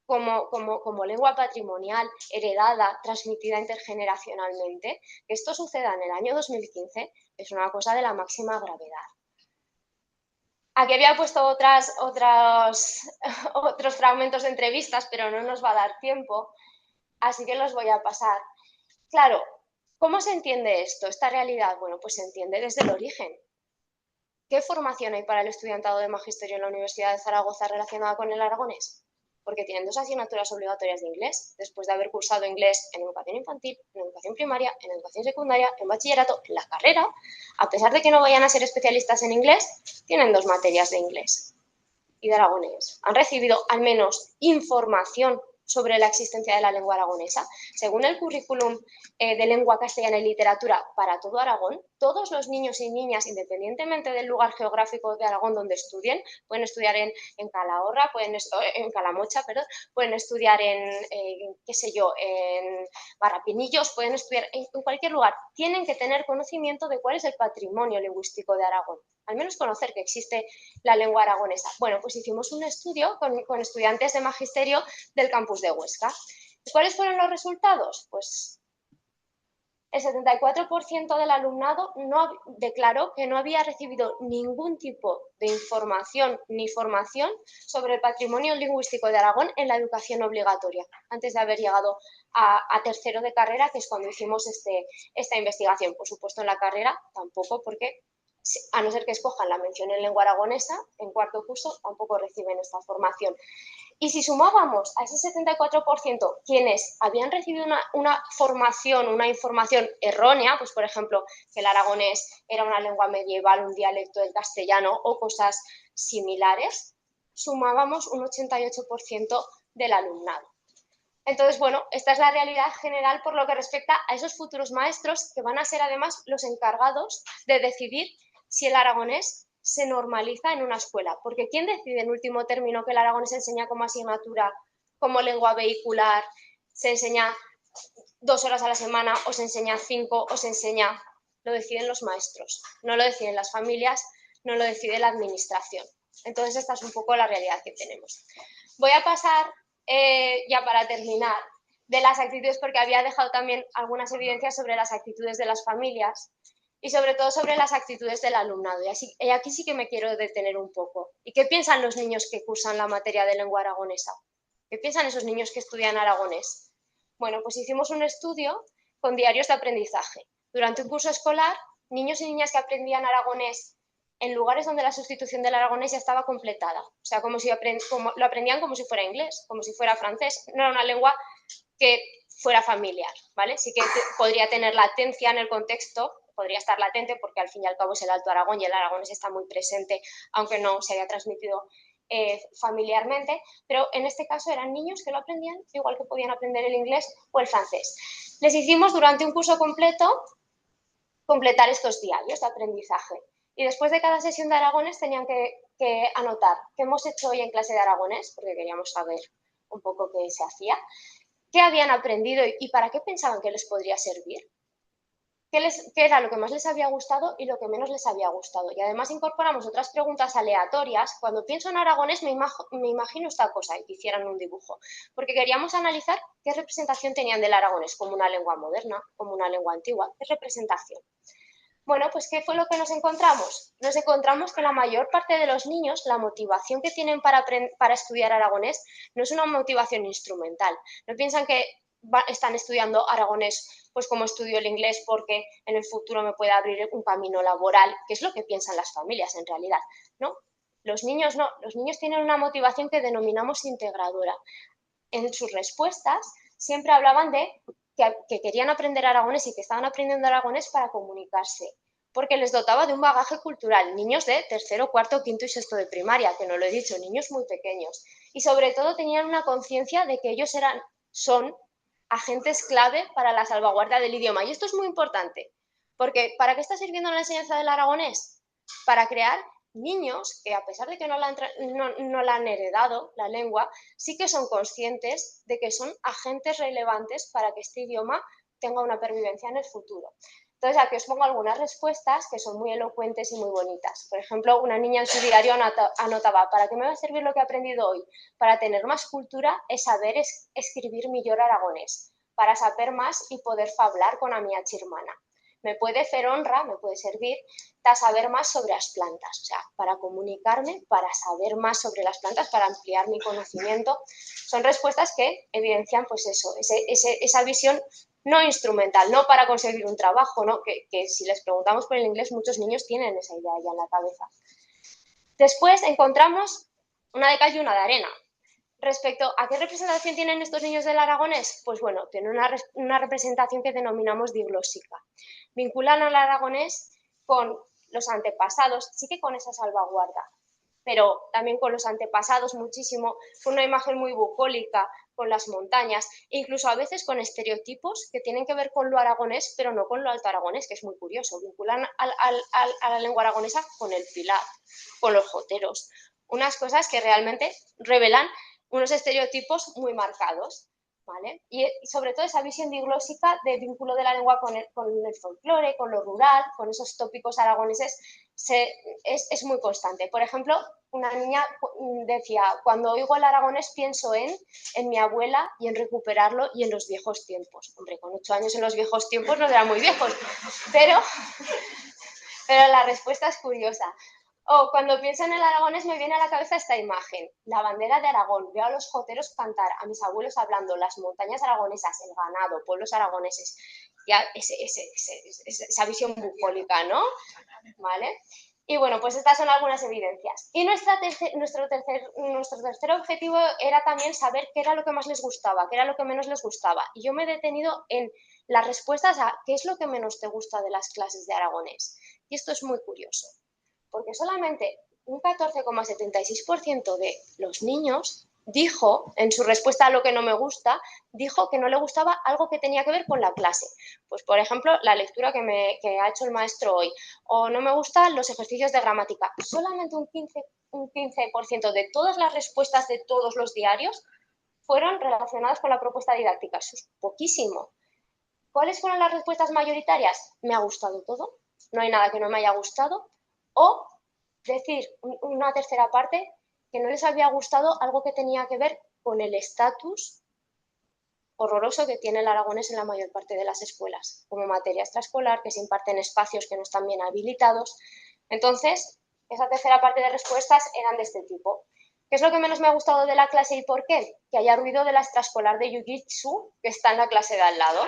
S4: como lengua patrimonial, heredada, transmitida intergeneracionalmente. Que esto suceda en el año 2015 es una cosa de la máxima gravedad. Aquí había puesto otros fragmentos de entrevistas, pero no nos va a dar tiempo, así que los voy a pasar. Claro, ¿Cómo se entiende esto, esta realidad? Bueno, pues se entiende desde el origen. ¿Qué formación hay para el estudiantado de magisterio en la Universidad de Zaragoza relacionada con el aragonés? Porque tienen 2 asignaturas obligatorias de inglés, después de haber cursado inglés en educación infantil, en educación primaria, en educación secundaria, en bachillerato, en la carrera. A pesar de que no vayan a ser especialistas en inglés, tienen 2 materias de inglés y de aragonés. Han recibido al menos información sobre la existencia de la lengua aragonesa. Según el currículum de lengua castellana y literatura para todo Aragón, todos los niños y niñas, independientemente del lugar geográfico de Aragón donde estudien, pueden estudiar en Calahorra, en Calamocha, perdón, pueden estudiar qué sé yo, en Garrapinillos, pueden estudiar en cualquier lugar. Tienen que tener conocimiento de cuál es el patrimonio lingüístico de Aragón, al menos conocer que existe la lengua aragonesa. Bueno, pues hicimos un estudio con estudiantes de magisterio del campus de Huesca. ¿Y cuáles fueron los resultados? Pues el 74% del alumnado declaró que no había recibido ningún tipo de información ni formación sobre el patrimonio lingüístico de Aragón en la educación obligatoria, antes de haber llegado a tercero de carrera, que es cuando hicimos esta investigación. Por supuesto, en la carrera tampoco, porque a no ser que escojan la mención en lengua aragonesa, en cuarto curso tampoco reciben esta formación. Y si sumábamos a ese 74% quienes habían recibido una formación, una información errónea, pues por ejemplo, que el aragonés era una lengua medieval, un dialecto del castellano o cosas similares, sumábamos un 88% del alumnado. Entonces, bueno, esta es la realidad general por lo que respecta a esos futuros maestros que van a ser además los encargados de decidir si el aragonés se normaliza en una escuela. Porque ¿quién decide en último término que el aragonés se enseña como asignatura, como lengua vehicular, se enseña 2 horas a la semana o se enseña 5 o se enseña? Lo deciden los maestros, no lo deciden las familias, no lo decide la administración. Entonces esta es un poco la realidad que tenemos. Voy a pasar ya para terminar de las actitudes, porque había dejado también algunas evidencias sobre las actitudes de las familias y sobre todo sobre las actitudes del alumnado. Y aquí sí que me quiero detener un poco. ¿Y qué piensan los niños que cursan la materia de lengua aragonesa? ¿Qué piensan esos niños que estudian aragonés? Bueno, pues hicimos un estudio con diarios de aprendizaje. Durante un curso escolar, niños y niñas que aprendían aragonés en lugares donde la sustitución del aragonés ya estaba completada. O sea, lo aprendían como si fuera inglés, como si fuera francés. No era una lengua que fuera familiar, ¿vale? Sí que podría tener latencia en el contexto, podría estar latente porque al fin y al cabo es el Alto Aragón y el aragonés está muy presente, aunque no se haya transmitido familiarmente, pero en este caso eran niños que lo aprendían igual que podían aprender el inglés o el francés. Les hicimos durante un curso completo completar estos diarios de aprendizaje. Y después de cada sesión de aragonés tenían que anotar qué hemos hecho hoy en clase de aragonés, porque queríamos saber un poco qué se hacía, qué habían aprendido y para qué pensaban que les podría servir, qué era lo que más les había gustado y lo que menos les había gustado. Y además incorporamos otras preguntas aleatorias. Cuando pienso en aragonés me imagino esta cosa y que hicieran un dibujo, porque queríamos analizar qué representación tenían del aragonés, como una lengua moderna, como una lengua antigua, qué representación. Bueno, pues ¿qué fue lo que nos encontramos? Nos encontramos que la mayor parte de los niños, la motivación que tienen para estudiar aragonés no es una motivación instrumental. No piensan que están estudiando aragonés pues como estudio el inglés porque en el futuro me puede abrir un camino laboral, que es lo que piensan las familias en realidad, ¿no? Los niños no, los niños tienen una motivación que denominamos integradora. En sus respuestas siempre hablaban de que querían aprender aragonés y que estaban aprendiendo aragonés para comunicarse, porque les dotaba de un bagaje cultural. Niños de tercero, cuarto, quinto y sexto de primaria, que no lo he dicho, niños muy pequeños. Y sobre todo tenían una conciencia de que ellos son agentes clave para la salvaguardia del idioma. Y esto es muy importante, porque ¿para qué está sirviendo la enseñanza del aragonés? Para crear niños que, a pesar de que no la han heredado, la lengua, sí que son conscientes de que son agentes relevantes para que este idioma tenga una pervivencia en el futuro. Entonces, aquí os pongo algunas respuestas que son muy elocuentes y muy bonitas. Por ejemplo, una niña en su diario anotaba: ¿para qué me va a servir lo que he aprendido hoy? Para tener más cultura e saber escribir millor aragonés, para saber más y poder fablar con a miña xirmana. Me puede fer honra, me puede servir para saber más sobre las plantas, o sea, para comunicarme, para saber más sobre las plantas, para ampliar mi conocimiento. Son respuestas que evidencian pues eso, esa visión no instrumental, no para conseguir un trabajo, ¿no? Que si les preguntamos por el inglés, muchos niños tienen esa idea ya en la cabeza. Después encontramos una de cal y una de arena. Respecto a qué representación tienen estos niños del aragonés, pues bueno, tienen una representación que denominamos diglósica. Vinculan al aragonés con los antepasados, sí que con esa salvaguarda, pero también con los antepasados muchísimo, con una imagen muy bucólica, con las montañas, e incluso a veces con estereotipos que tienen que ver con lo aragonés, pero no con lo alto aragonés, que es muy curioso. Vinculan a la lengua aragonesa con el pilar, con los joteros, unas cosas que realmente revelan unos estereotipos muy marcados, ¿vale? Y sobre todo esa visión diglósica de vínculo de la lengua con el folclore, con lo rural, con esos tópicos aragoneses, es muy constante. Por ejemplo, una niña decía, cuando oigo el aragonés pienso en mi abuela y en recuperarlo y en los viejos tiempos. Hombre, con 8 años en los viejos tiempos no eran muy viejos, pero la respuesta es curiosa. O cuando pienso en el aragonés me viene a la cabeza esta imagen, la bandera de Aragón, veo a los joteros cantar, a mis abuelos hablando, las montañas aragonesas, el ganado, pueblos aragoneses, ya esa visión bucólica, ¿no? ¿Vale? Y bueno, pues estas son algunas evidencias. Y nuestro tercer objetivo era también saber qué era lo que más les gustaba, qué era lo que menos les gustaba. Y yo me he detenido en las respuestas a qué es lo que menos te gusta de las clases de aragonés. Y esto es muy curioso, porque solamente un 14,76% de los niños dijo, en su respuesta a lo que no me gusta, dijo que no le gustaba algo que tenía que ver con la clase. Pues, por ejemplo, la lectura que ha hecho el maestro hoy, o no me gustan los ejercicios de gramática. Solamente un 15% de todas las respuestas de todos los diarios fueron relacionadas con la propuesta didáctica. Eso es poquísimo. ¿Cuáles fueron las respuestas mayoritarias? Me ha gustado todo, no hay nada que no me haya gustado. O decir una tercera parte que no les había gustado algo que tenía que ver con el estatus horroroso que tiene el aragonés en la mayor parte de las escuelas, como materia extraescolar, que se imparte en espacios que no están bien habilitados. Entonces, esa tercera parte de respuestas eran de este tipo. ¿Qué es lo que menos me ha gustado de la clase y por qué? Que haya ruido de la extraescolar de Jiu-Jitsu que está en la clase de al lado.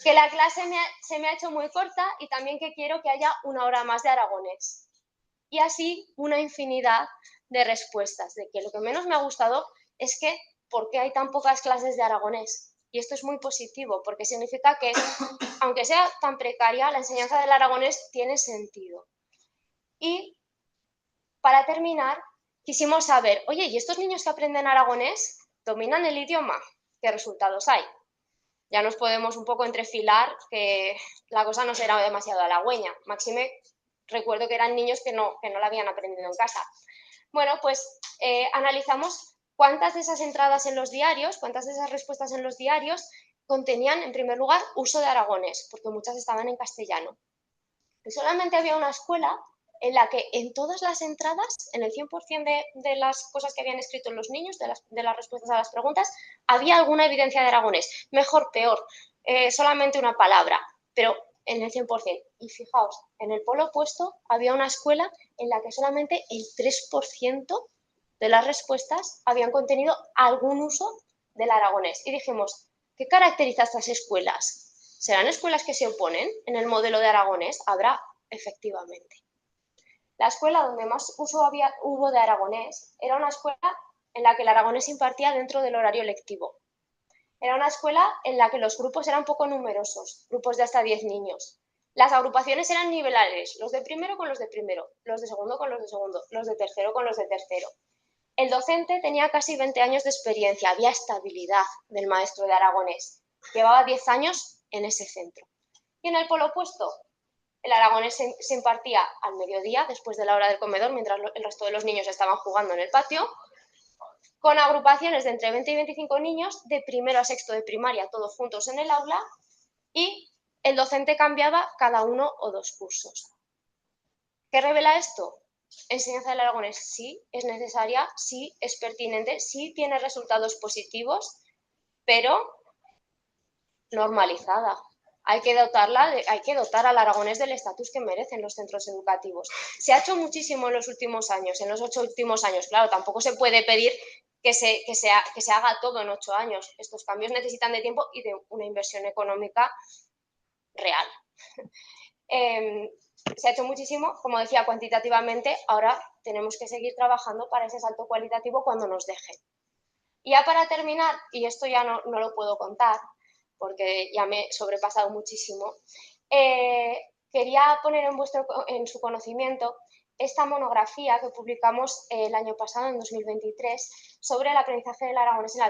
S4: Que la clase se me ha hecho muy corta y también que quiero que haya una hora más de aragonés. Y así una infinidad de respuestas, de que lo que menos me ha gustado es que ¿por qué hay tan pocas clases de aragonés? Y esto es muy positivo, porque significa que, aunque sea tan precaria, la enseñanza del aragonés tiene sentido. Y, para terminar, quisimos saber, oye, ¿y estos niños que aprenden aragonés dominan el idioma? ¿Qué resultados hay? Ya nos podemos un poco entrefilar que la cosa no será demasiado halagüeña. Máxime, recuerdo que eran niños que no la habían aprendido en casa. Bueno, pues analizamos cuántas de esas entradas en los diarios, cuántas de esas respuestas en los diarios contenían, en primer lugar, uso de aragonés, porque muchas estaban en castellano. Y solamente había una escuela en la que en todas las entradas, en el 100% de las cosas que habían escrito los niños, de las respuestas a las preguntas, había alguna evidencia de aragonés. Mejor, peor, solamente una palabra, pero en el 100%. Y fijaos, en el polo opuesto había una escuela en la que solamente el 3% de las respuestas habían contenido algún uso del aragonés. Y dijimos, ¿qué caracteriza estas escuelas? ¿Serán escuelas que se oponen en el modelo de aragonés? Habrá, efectivamente. La escuela donde más uso hubo de aragonés era una escuela en la que el aragonés se impartía dentro del horario lectivo. Era una escuela en la que los grupos eran poco numerosos, grupos de hasta 10 niños. Las agrupaciones eran nivelares, los de primero con los de primero, los de segundo con los de segundo, los de tercero con los de tercero. El docente tenía casi 20 años de experiencia, había estabilidad del maestro de aragonés. Llevaba 10 años en ese centro. Y en el polo opuesto, el aragonés se impartía al mediodía, después de la hora del comedor, mientras el resto de los niños estaban jugando en el patio, con agrupaciones de entre 20 y 25 niños, de primero a sexto de primaria, todos juntos en el aula, y el docente cambiaba cada 1 o 2 cursos. ¿Qué revela esto? Enseñanza del aragonés sí es necesaria, sí es pertinente, sí tiene resultados positivos, pero normalizada. Hay que dotar al aragonés del estatus que merecen los centros educativos. Se ha hecho muchísimo en los últimos años, en los 8 últimos años. Claro, tampoco se puede pedir que se haga todo en 8 años. Estos cambios necesitan de tiempo y de una inversión económica real. Se ha hecho muchísimo, como decía, cuantitativamente. Ahora tenemos que seguir trabajando para ese salto cualitativo cuando nos dejen. Y ya para terminar, y esto ya no lo puedo contar porque ya me he sobrepasado muchísimo, quería poner en su conocimiento esta monografía que publicamos el año pasado, en 2023, sobre el aprendizaje del aragonés en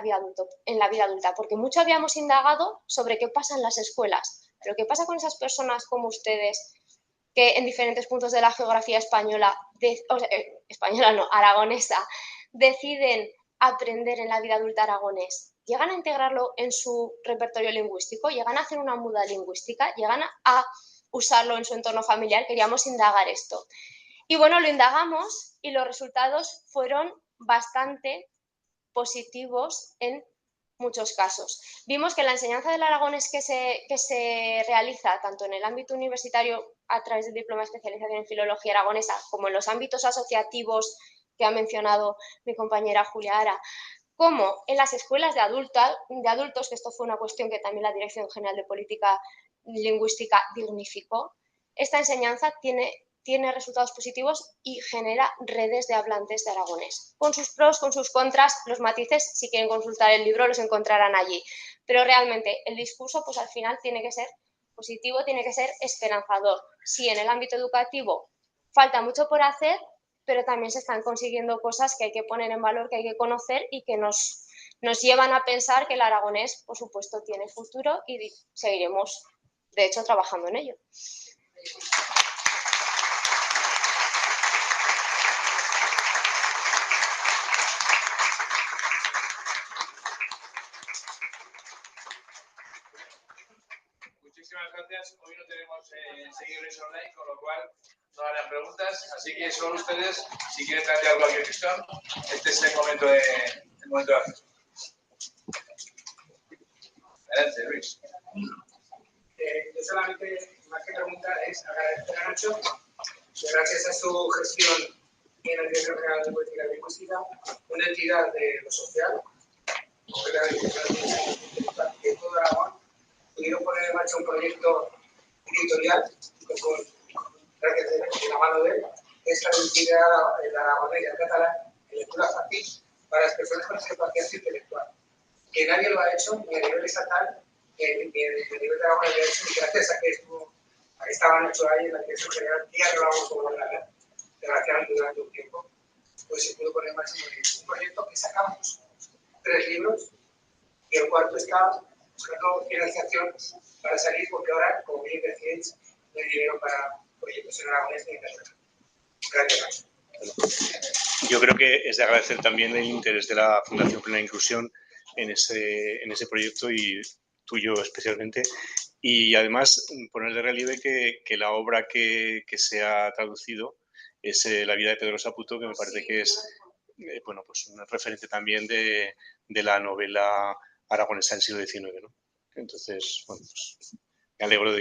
S4: la vida adulta, porque mucho habíamos indagado sobre qué pasa en las escuelas, pero qué pasa con esas personas como ustedes que en diferentes puntos de la geografía española, aragonesa, deciden aprender en la vida adulta aragonés. ¿Llegan a integrarlo en su repertorio lingüístico? ¿Llegan a hacer una muda lingüística? ¿Llegan a usarlo en su entorno familiar? Queríamos indagar esto. Y bueno, lo indagamos y los resultados fueron bastante positivos en muchos casos. Vimos que la enseñanza del aragonés que se realiza tanto en el ámbito universitario a través del diploma de especialización en filología aragonesa como en los ámbitos asociativos que ha mencionado mi compañera Julia Ara, como en las escuelas de adultos, que esto fue una cuestión que también la Dirección General de Política Lingüística dignificó, esta enseñanza tiene resultados positivos y genera redes de hablantes de aragonés. Con sus pros, con sus contras, los matices, si quieren consultar el libro, los encontrarán allí. Pero realmente el discurso, pues al final tiene que ser positivo, tiene que ser esperanzador. Sí, en el ámbito educativo falta mucho por hacer, pero también se están consiguiendo cosas que hay que poner en valor, que hay que conocer y que nos llevan a pensar que el aragonés, por supuesto, tiene futuro y seguiremos, de hecho, trabajando en ello.
S2: Muchísimas gracias. Hoy no tenemos seguidores online, con lo cual no harán preguntas. Así que solo ustedes, si quieren plantear cualquier cuestión, este es el momento de hacer. Adelante, Luis.
S6: Yo solamente, más que pregunta, es agradecer a Nacho, que gracias a su gestión en la Dirección General de Política Lingüística, una entidad de lo social, de todo Aragón, pudieron poner en marcha un proyecto editorial gracias a la mano de él, que es traducir el aragonés y el catalán en lectura fácil para las personas con discapacidad intelectual. Que nadie lo ha hecho, ni a nivel estatal, ni a nivel de Aragón lo ha hecho, y gracias a que estaba Nacho ahí en la Dirección General, y ya que lo vamos como la desgraciadamente durante un tiempo, pues se pudo poner en marcha un proyecto que sacamos 3 libros y el cuarto está buscando financiación para salir, porque ahora, como bien decíais, no hay dinero para proyectos en aragonés ni en catalán. Gracias, Nacho.
S3: Yo creo que es de agradecer también el interés de la Fundación Plena Inclusión en ese proyecto y tuyo especialmente. Y además poner de relieve que la obra que se ha traducido es La vida de Pedro Saputo, que me parece que es bueno, pues un referente también de la novela aragonesa del siglo XIX, ¿no? Entonces, bueno, pues me alegro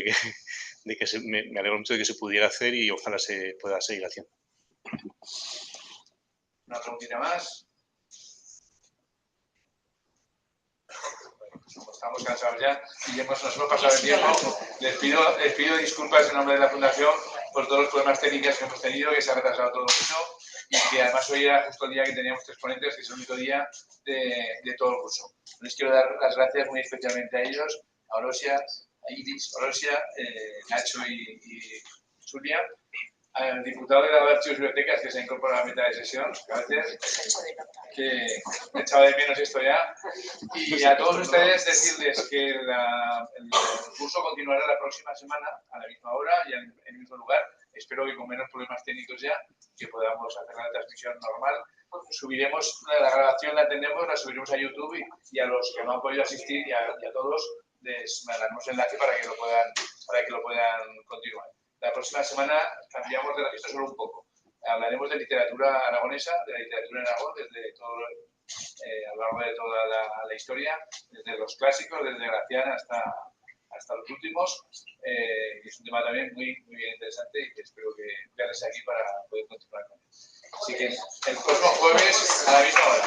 S3: me alegro mucho de que se pudiera hacer y ojalá se pueda seguir haciendo.
S2: ¿Una preguntita más? Estamos cansados ya y nos hemos pasado el tiempo. Les pido disculpas en nombre de la Fundación por todos los problemas técnicos que hemos tenido, que se ha retrasado todo mucho y que además hoy era justo el día que teníamos 3 ponentes, que es el único día de todo el curso. Les quiero dar las gracias muy especialmente a ellos, a Orosia, a Iris, Nacho y Julia, al diputado de la Archivos y Bibliotecas que se ha incorporado a la mitad de sesión, gracias, que he echado de menos esto ya, y a todos ustedes decirles que el curso continuará la próxima semana a la misma hora y en el mismo lugar. Espero que con menos problemas técnicos ya, que podamos hacer la transmisión normal. Subiremos, la grabación la subiremos a YouTube y a los que no han podido asistir y a todos les mandaremos enlace para que lo puedan continuar. La próxima semana cambiamos de registro solo un poco. Hablaremos de literatura aragonesa, de la literatura en Aragón, a lo largo de toda la historia, desde los clásicos, desde Gracián hasta los últimos. Es un tema también muy, muy bien interesante y que espero que veáis aquí para poder continuar con él. Así que el próximo jueves a la misma hora.